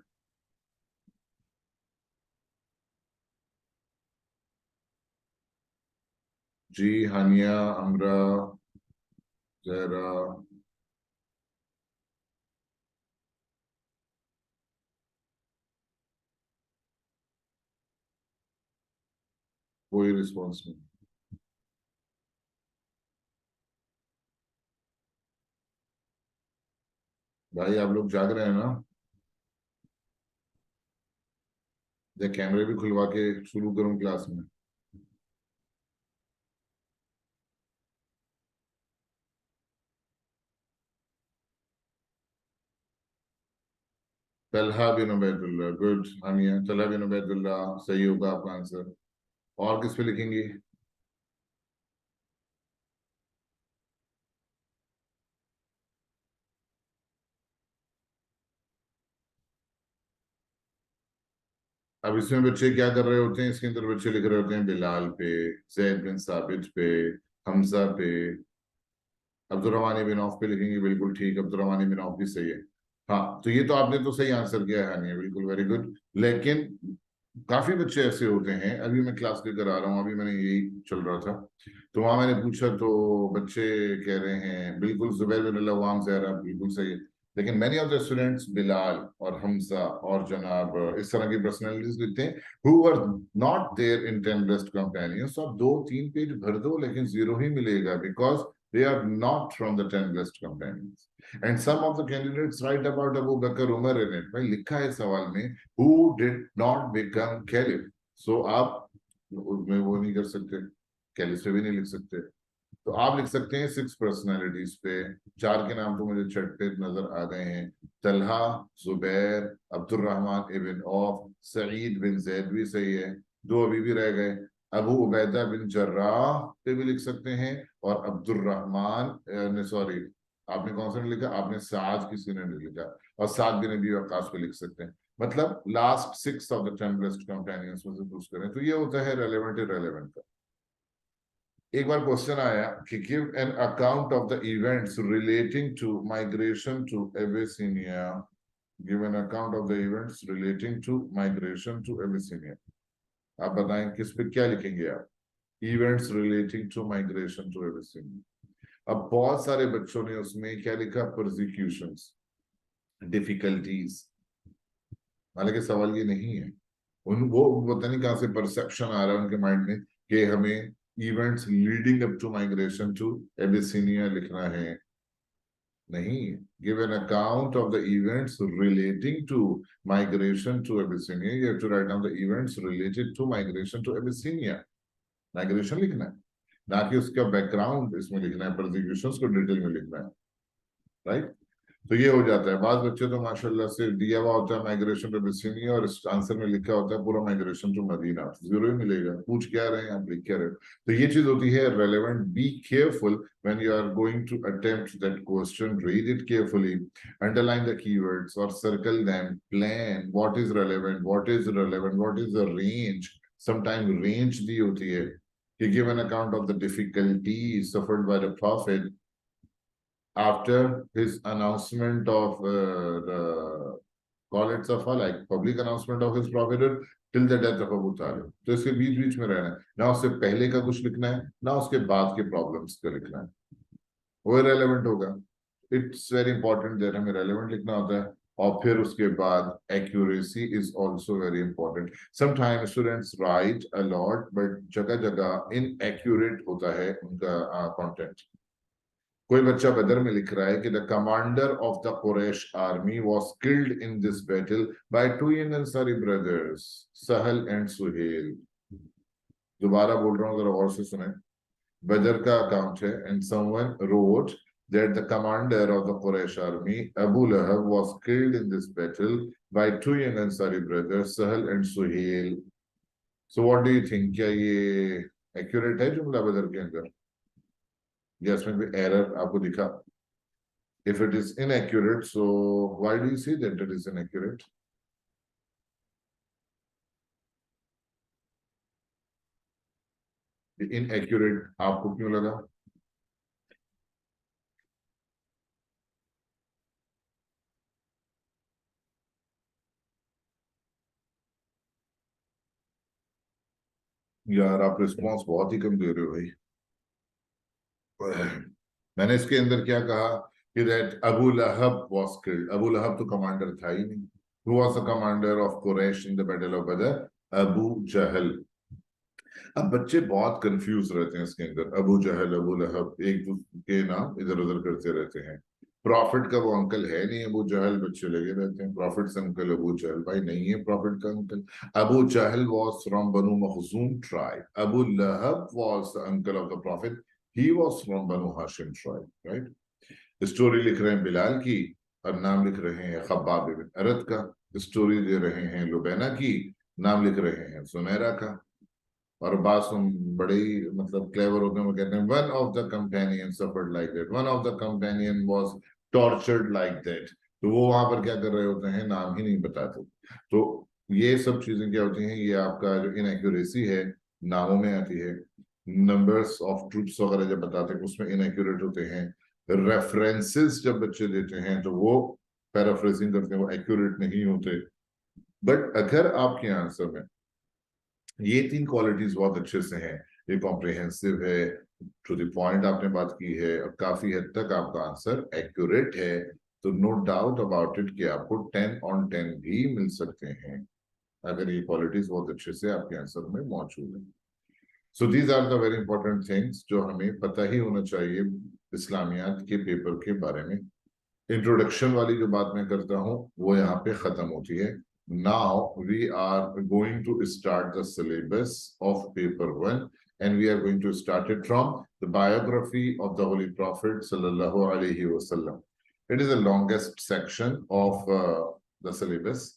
जी, हानिया, अमरा, जहरा। कोई रिस्पॉन्स नहीं। भाई आप लोग जाग रहे हैं ना? या कैमरे भी खुलवा के शुरू करूं क्लास में? तलहा बिन उबैदुल्लाह, गुड। हानिया, तलहा बिन उबैदुल्लाह सही होगा आपका आंसर। और किस पे लिखेंगे? अब इसमें बच्चे क्या कर रहे होते हैं, इसके अंदर बच्चे लिख रहे होते हैं बिलाल पे, जैद बिन साबित पे, हमजा पे। अब्दुर्रहमान बिन औफ पे लिखेंगे, बिल्कुल ठीक, अब्दुर्रहमान बिन औफ भी सही है। हाँ, तो ये तो आपने तो सही आंसर किया है हानिया, बिल्कुल वेरी गुड। लेकिन काफी बच्चे ऐसे होते हैं, अभी मैं क्लास लेकर आ रहा हूँ, अभी मैंने यही चल रहा था, तो वहां मैंने पूछा तो बच्चे कह रहे हैं बिल्कुल जुबैर बिन अल-अव्वाम, ज़हरा बिल्कुल सही है। लेकिन many of the students Bilal और हमजा और जनाब इस तरह की पर्सनैलिटीज लिखते हैं who were not there in 10 best companions। तो आप 2-3 पेज भर दो लेकिन जीरो ही मिलेगा, because they are not from the 10 best companions। and some of the candidates write about Abu Bakr Umar in it। भाई लिखा है सवाल में who did not become caliph। so आप उसमें वो नहीं कर सकते, कैलिफ पे भी नहीं लिख सकते। तो आप लिख सकते हैं 6 पर्सनैलिटीज पे। 4 के नाम तो मुझे छठ पे नजर आ गए हैं, तलहा, जुबैर, अब्दुर्रहमान इबिन औफ, सईद बिन जैद भी सही है। 2 अभी भी रह गए, अबू उबैदा बिन जर्राह पे भी लिख सकते हैं, और अब्दुर्रहमान ने, सॉरी आपने कौन सा नहीं लिखा, आपने साद किसी ने नहीं लिखा, और साद बिन अबी वक्कास पे लिख सकते हैं। मतलब last 6 of the 10 best companions में से चूज करें, तो ये होता है रेलेवेंट इररेलेवेंट का। एक बार क्वेश्चन आया कि give an account of the events relating to migration to Abyssinia. Give an account of the events relating to migration to Abyssinia. आप बताएं किस पे क्या लिखेंगे आप। Events relating to migration to Abyssinia. अब बहुत सारे बच्चों ने उसमें क्या लिखा, परसिक्यूशंस, डिफिकल्टीज। हालांकि सवाल ये नहीं है, उन वो पता नहीं कहां से परसेप्शन आ रहा है उनके माइंड में कि हमें events leading up to migration to Abyssinia लिखना है। नहीं, give an account of the events relating to migration to Abyssinia, you have to write down the events related to migration to Abyssinia. Migration लिखना है, ना कि उसका background इसमें लिखना है, परसिक्यूशंस को डिटेल में लिखना है, राइट। तो ये हो जाता है। बाद बच्चे तो माशाल्लाह से दिया हुआ होता है माइग्रेशन टू अबिसिनिया और इस आंसर में लिखा होता है पूरा माइग्रेशन टू मदीना, जीरो ही मिलेगा। पूछ क्या रहे हैं आप, लिख क्या रहे हो। तो ये चीज होती है relevant. Be careful when you are going to attempt that question, read it carefully, underline the keywords और circle them, plan what is relevant, what is relevant, what is the range. Sometime range दी होती है, He gave an account of the difficulty suffered by the Prophet after his announcement of the call it safa, like public announcement of his prophethood till the death of Abu Talib. तो इसके बीच बीच में रहना है, ना उससे पहले का कुछ लिखना है ना उसके बाद के प्रॉब्लम्स का लिखना है, वो रेलेवेंट होगा. इट्स वेरी इंपॉर्टेंट देर हमें रेलेवेंट लिखना होता है. और फिर उसके बाद accuracy is also very important. Sometimes students right a lot but जगह जगह इनएक्यूरेट होता है उनका कंटेंट. कोई बच्चा बदर में लिख रहा है कि the commander of the Quraysh army was killed in this battle by two young Ansari brothers Sahl and Suhail. दोबारा बोल रहा हूं, जरा और से सुने. बदर का अकाउंट है and someone wrote that the commander of the Quraysh army, Abu Lahab, was killed in this battle by two young Ansari brothers, Sahal and Suhail. So what do you think? क्या ये accurate है जुमला बदर के अंदर? या इसमें कोई error आपको दिखा? If it is inaccurate, so why do you say that it is inaccurate? Inaccurate आपको क्यों लगा? यार आप रिस्पॉन्स बहुत ही कम दे रहे हो भाई. मैंने इसके अंदर क्या कहा कि that Abu Lahab was killed. Abu Lahab तो कमांडर था ही नहीं. Who was the commander of Quraysh in the battle of Badr? Abu जहल. अब बच्चे बहुत कंफ्यूज रहते हैं इसके अंदर. अबू जहल अबू लहब एक दूसरे के नाम इधर उधर करते रहते हैं. प्रॉफिट का वो अंकल है नहीं अबू जहल. बच्चे लगे रहते हैं प्रॉफिट अंकल अबू जहल. भाई नहीं है प्रॉफिट का uncle. Abu Jahl was from Banu Makhzum tribe. Abu Lahab was the uncle of the prophet. He was from Banu Hashim tribe. Right. Story लिख रहे हैं बिलाल की और नाम लिख रहे हैं खब्बाब इब्न अरद का. स्टोरी दे रहे हैं लुबैना की, नाम लिख रहे हैं सुनैरा का. और बात बड़े ही मतलब क्लेवर होते हैं. वो कहते हैं one of the companion suffered like that, one of the companion was tortured like that. तो वो वहां पर क्या कर रहे होते हैं, नाम ही नहीं बताते. तो ये सब चीजें क्या होती हैं, ये आपका जो इनएक्यूरेसी है नामों में आती है. नंबर्स ऑफ ट्रूप्स वगैरह जब बताते हैं उसमें इनएक्यूरेट होते हैं. रेफरेंसेस जब बच्चे देते हैं तो वो पैराफ्रेजिंग करते हैं, वो एक्यूरेट नहीं होते. बट अगर आपके आंसर में ये तीन क्वालिटीज बहुत अच्छे से हैं, ये कॉम्प्रिहेंसिव है, टू द पॉइंट आपने बात की है और काफी हद तक आपका आंसर एक्यूरेट है, तो नो डाउट अबाउट इट कि आपको 10 on 10 भी मिल सकते हैं अगर ये क्वालिटीज बहुत अच्छे से आपके आंसर में मौजूद है. So these are the very important things जो हमें पता ही होना चाहिए इस्लामियात के पेपर के बारे में. इंट्रोडक्शन वाली जो बात मैं करता हूँ वो यहाँ पे खत्म होती है. Now we are going to start the syllabus of paper 1 and we are going to start it from the biography of the Holy Prophet sallallahu alaihi wasallam. It is the longest section of the syllabus.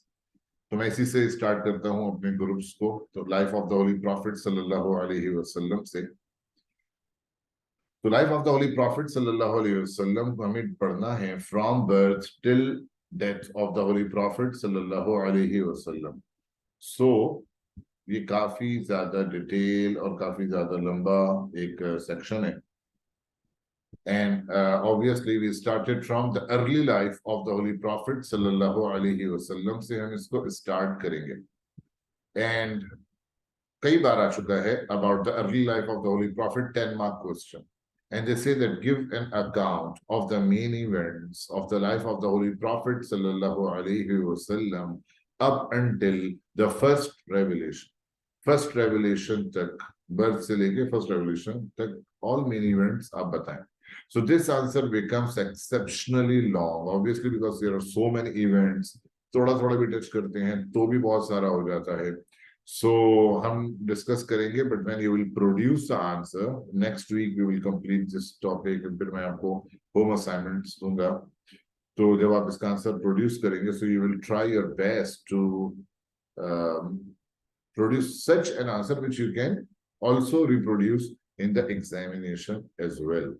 तो मैं इसी से start करता हूँ अपने groups को. तो life of the holy prophet सल्लल्लाहु अलैहि वसल्लम से. तो life of the holy prophet सल्लल्लाहु अलैहि वसल्लम को हमें पढ़ना है from birth till death of the holy prophet सल्लल्लाहु अलैहि वसल्लम. सो ये काफी ज्यादा डिटेल और काफी ज्यादा लंबा एक सेक्शन है. And obviously we started from the early life of the Holy Prophet sallallahu alaihi wasallam से हम इसको start करेंगे. And कई बार आ चुका है about the early life of the Holy Prophet 10-mark question. And they say that give an account of the main events of the life of the Holy Prophet sallallahu alaihi wasallam up until the first revelation. First revelation तक, birth से लेके first revelation तक all main events आप बताएं. So this answer becomes exceptionally long, obviously because there are so many events. थोड़ा थोड़ा भी touch करते हैं तो भी बहुत सारा हो जाता है. So हम डिस्कस करेंगे, but when you will produce the answer next week we will complete this topic. फिर मैं आपको home assignments दूंगा. तो जब आप इसका आंसर प्रोड्यूस करेंगे, so you will try your best to produce such an answer which you can also reproduce in the examination as well.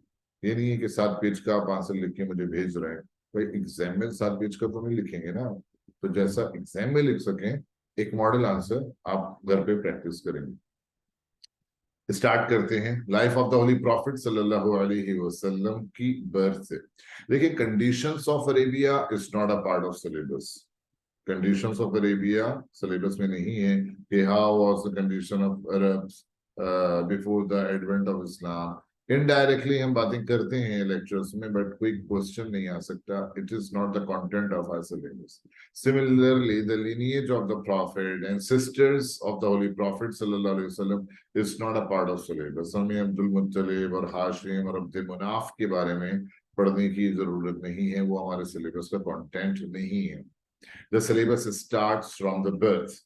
ये नहीं है कि 7 पेज का आप आंसर लिख के मुझे भेज रहे हैं. भाई एग्जाम में 7 पेज का तो नहीं लिखेंगे ना. तो जैसा एग्जाम में लिख सकें एक मॉडल आंसर आप घर पे प्रैक्टिस करेंगे. स्टार्ट करते हैं life of the holy prophet सल्लल्लाहु अलैहि वसल्लम की बर्थ से। देखिए, conditions of Arabia is not a part of syllabus. Conditions of Arabia syllabus में नहीं है कि how was the condition of Arabs before the advent of Islam. Indirectly हम बातें करते हैं लेक्चर्स में, बट कोई क्वेश्चन नहीं आ सकता। It is not the content of our syllabus. Similarly, the lineage of the Prophet and sisters of the Holy Prophet sallallahu alaihi wasallam is not a part of syllabus. हमें अब्दुल मुत्तलिब और हाशिम और अब्द मुनाफ के बारे में पढ़ने की जरूरत नहीं है, वो हमारे सिलेबस का कंटेंट नहीं है। The syllabus starts from the birth.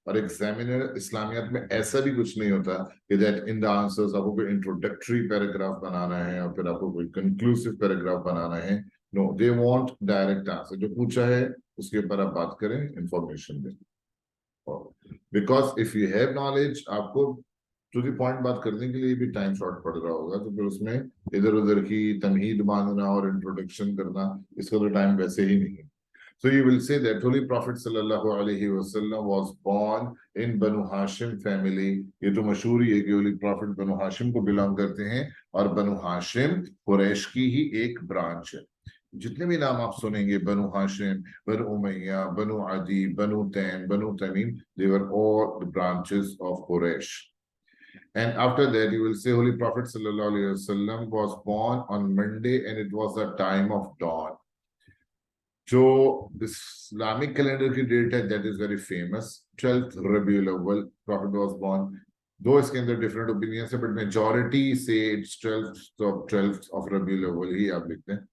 और एग्जामिनर इस्लामियात में ऐसा भी कुछ नहीं होता कि दैट इन द आंसर्स आपको कोई इंट्रोडक्टरी पैराग्राफ बनाना है और फिर आपको कोई कंक्लूसिव पैराग्राफ बनाना है। No, they want direct answer. जो पूछा है उसके ऊपर आप बात करें, इंफॉर्मेशन दें। Because if you have knowledge, आपको टू द पॉइंट बात करने के लिए भी टाइम शॉर्ट पड़ रहा होगा, तो फिर उसमें इधर उधर की तमहीद बांधना और इंट्रोडक्शन करना, इसका तो टाइम वैसे ही नहीं है। So you will say that Holy Prophet sallallahu alaihi wasallam was born in Banu Hashim family. ये तो मशहूर ही है कि Holy Prophet Banu Hashim को बिलोंग करते हैं, और Banu Hashim कुरैश की ही एक ब्रांच है। जितने भी नाम आप सुनेंगे, Banu Hashim, Banu Umayya, Banu Adi, Banu Taym, Banu Tamim, they were all the branches of Quraysh. And after that, you will say Holy Prophet sallallahu alaihi wasallam was born on Monday, and it was a time of dawn. जो Islamic calendar की date है, that is very famous, 12th Rabiul अव्वल profit was born. दो इसके अंदर different opinions है, but majority से it's 12th of Rabiul अव्वल ही आप लिखते हैं।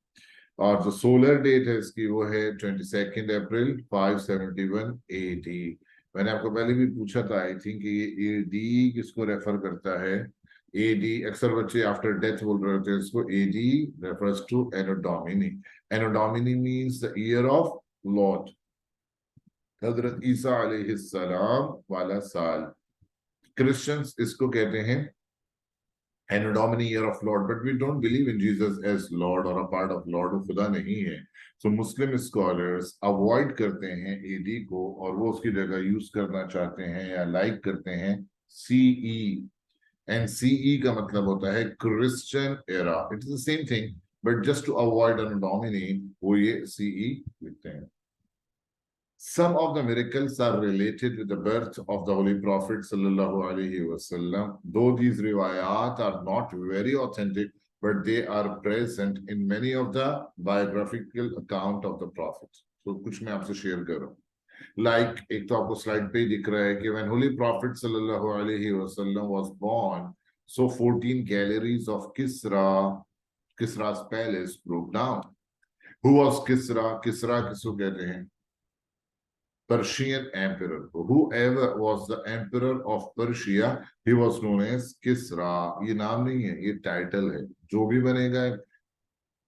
और जो सोलर डेट है इसकी वो है 22 अप्रैल 571 AD। मैंने आपको पहले भी पूछा था, आई थिंक ये AD किसको रेफर करता है। AD अक्सर बच्चे आफ्टर डेथ बोल रहे होते हैं इसको। AD refers to anno domini. Anno domini means the year of lord. Hazrat Isa अलैहिस्सलाम वाला साल। क्रिश्चियंस इसको कहते हैं anno domini, year of lord, but we don't believe in Jesus as lord or a part of Lord. वो खुदा नहीं है। सो मुस्लिम स्कॉलर्स अवॉइड करते हैं AD को, और वो उसकी जगह यूज करना चाहते हैं या लाइक करते हैं CE। एंड CE का मतलब होता है Christian era. It is the same thing, but just to avoid anno domini वो ये CE लिखते हैं। Some of the miracles are related with the birth of the Holy Prophet sallallahu alaihi wasallam. Though these riwayat are not very authentic, but they are present in many of the biographical account of the Prophet. So कुछ मैं आपसे share कर रहा हूँ। Like एक तो आपको slide पे दिख रहा है कि when Holy Prophet sallallahu alaihi wasallam was born, so 14 galleries of Kisra's palace broke down. Who was Kisra? Kisra किसको कहते हैं? Persian emperor. Whoever was the emperor of Persia, he was known as Kisra. ये नाम नहीं है, ये title है। जो भी बनेगा,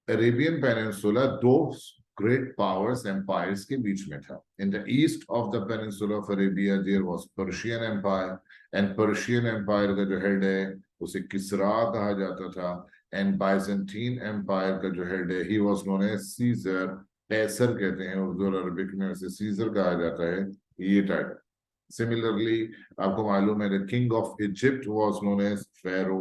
अरेबियन पेनिनसुला दो great powers empires के बीच में था। In the east of the peninsula of Arabia, there was Persian Empire, and Persian Empire का जो हेड है उसे किसरा कहा जाता था, and Byzantine Empire का जो हेड है, he was known as Caesar. कैसर कहते हैं उर्दू और अरबिक में, उसे सीजर कहा जाता है, ये टाइटल। सिमिलरली आपको मालूम है the king of Egypt was known as pharaoh,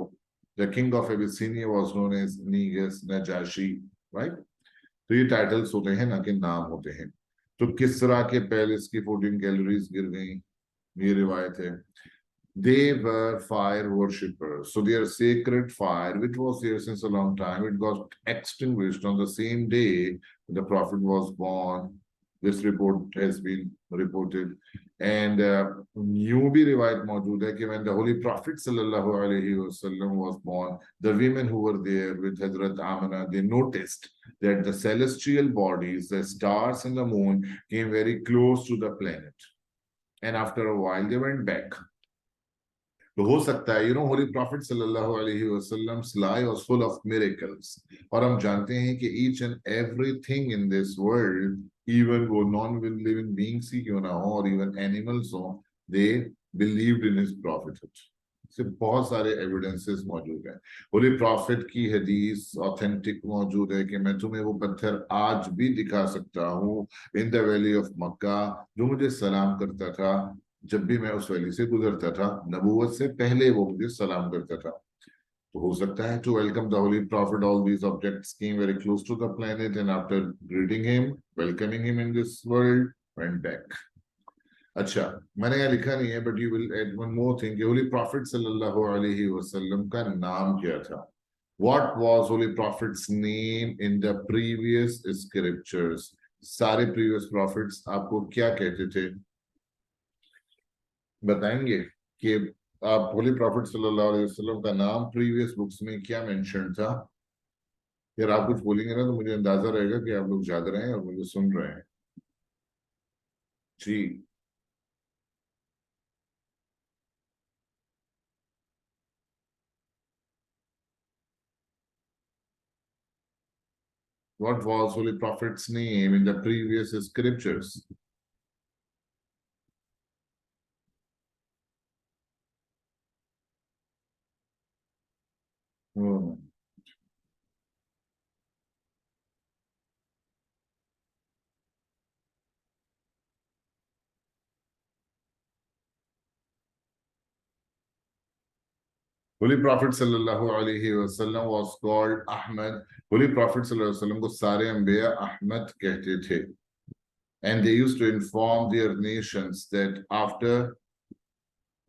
the king of Abyssinia was known as negus Najashi, right. तो ये टाइटल्स होते हैं, ना कि नाम होते हैं। तो किसरा के पैलेस की 14 गैलरीज गिर गई, ये रिवायत है। They were fire worshippers, so their sacred fire, which was there since a long time, it got extinguished on the same day the Prophet was born. This report has been reported, and यूं भी रिवायत मौजूद है कि when the Holy Prophet sallallahu alaihi wasallam was born, the women who were there with Hazrat Amina, they noticed that the celestial bodies, the stars and the moon, came very close to the planet, and after a while they went back. तो हो सकता है, Holi prophet सल्लल्लाहु अलैहि वसल्लम's life was full of miracles, और हम जानते हैं कि each and everything in this world, even वो non living beings ही क्यों ना हो और even animals हो, they believed in his prophethood. से बहुत सारे एविडेंसेस मौजूद हैं। होली प्रॉफिट की हदीस ऑथेंटिक मौजूद है कि मैं तुम्हें वो पत्थर आज भी दिखा सकता हूँ इन द वैली ऑफ मक्का जो मुझे सलाम करता था जब भी मैं उस वैली से गुजरता था, नबूवत से पहले वो मुझे सलाम करता था। तो हो सकता है to welcome the holy prophet, all these objects came very close to the planet and after greeting him, welcoming him in this world, went back. अच्छा, मैंने यहाँ लिखा नहीं है, but you will add one more thing कि holy prophet सल्लल्लाहु अलैहि वसल्लम का नाम क्या था? What was Holy Prophet's name in the previous scriptures? सारे previous prophets आपको क्या कहते थे? बताएंगे कि आप होली प्रॉफिट सल्लल्लाहु अलैहि वसल्लम का नाम प्रीवियस बुक्स में क्या मेंशन था? यार आप कुछ बोलेंगे ना तो मुझे अंदाजा रहेगा कि आप लोग जाग रहे हैं और मुझे सुन रहे हैं। जी, what was Holy Prophet's name in the previous scriptures? Hmm. Holy Prophet sallallahu alaihi wasallam was called Ahmad. Holy Prophet sallallahu alaihi wasallam को सारे अंबिया Ahmad कहते थे. And they used to inform their nations that after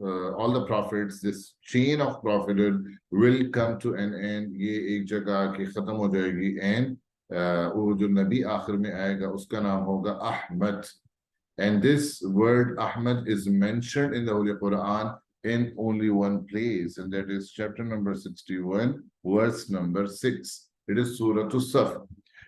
all the prophets, this chain of prophethood will come to an end. ये एक जगह के खत्म हो जाएगी and वो जो नबी आखिर में आएगा उसका नाम होगा Ahmad. And this word Ahmad is mentioned in the Holy Quran in only one place, and that is chapter number 61, verse number 6. It is Surah As-Saf.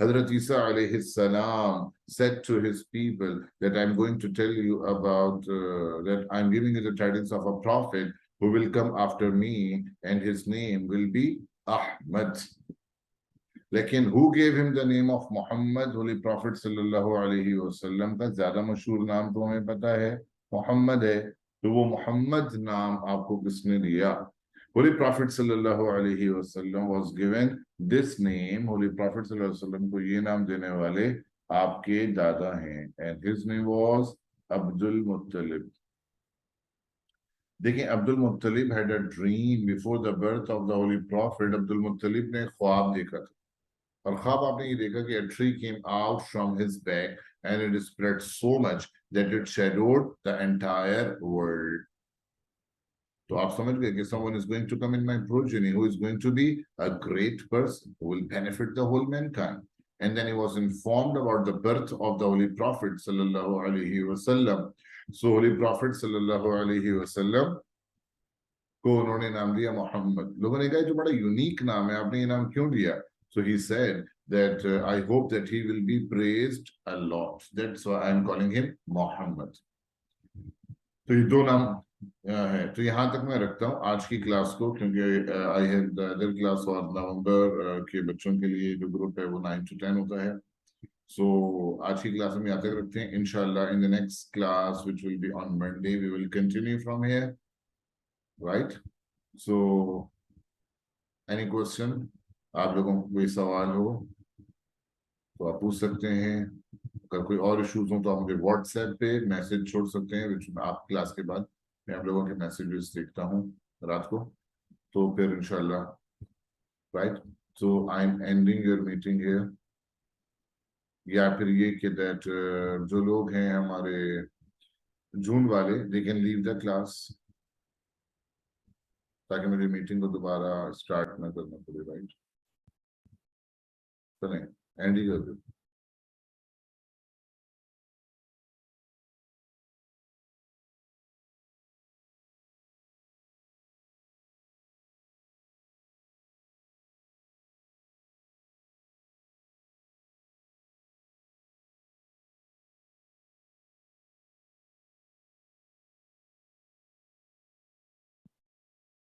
Hazrat Isa alayhi salam said to his people that I'm going to tell you about, that I'm giving you the tidings of a prophet who will come after me, and his name will be Ahmad. लेकिन who gave him the name of Muhammad? Holy Prophet sallallahu alaihi wasallam का ज्यादा मशहूर नाम तो हमें पता है मोहम्मद है, तो वो मोहम्मद नाम आपको किसने दिया? Holy Prophet sallallahu alaihi wasallam was given this name. Holy Prophet sallallahu alaihi wasallam को ये नाम देने वाले आपके दादा हैं, and his name was Abdul Muttalib. देखिए, Abdul मुत्तलिब had a dream before the birth of the Holy Prophet. Abdul मुत्तलिब ने ख्वाब देखा था, और ख्वाब आपने ये देखा कि a tree came out from his back and it spread so much that it shadowed the entire world. तो आप समझ गए कि someone is going to come in my progeny who is going to be a great person who will benefit the whole mankind. And then he was informed about the birth of the Holy Prophet sallallahu alaihi wasallam. So Holy Prophet sallallahu alaihi wasallam को उन्होंने नाम दिया मोहम्मद. लोगों ने कहा जो बड़ा unique नाम है, आपने ये नाम क्यों दिया? So he said that I hope that he will be praised a lot. That's why I'm calling him Muhammad. तो ये दो नाम है. तो यहाँ तक मैं रखता हूँ आज की क्लास को, क्योंकि I have the other class और नवंबर के बच्चों के लिए जो ग्रुप है वो 9 to 10 होता है. So आज की क्लास हम यहाँ तक रखते हैं. इंशाल्लाह in the next class which will be on Monday we will continue from here, right? So any question? आप लोगों को कोई सवाल हो तो आप पूछ सकते हैं. अगर कोई और इश्यूज हो तो आप मुझे व्हाट्सएप पे मैसेज छोड़ सकते हैं, विच आप क्लास के बाद मैं आप लोगों के मैसेजेस देखता हूँ रात को. तो फिर इंशाल्लाह, right? So I am ending your meeting here. या फिर ये कि दैट जो लोग हैं हमारे जून वाले, they can leave the class, ताकि मुझे मीटिंग को दोबारा स्टार्ट ना करना पड़े, राइट? चलें, एंड ही कर दो.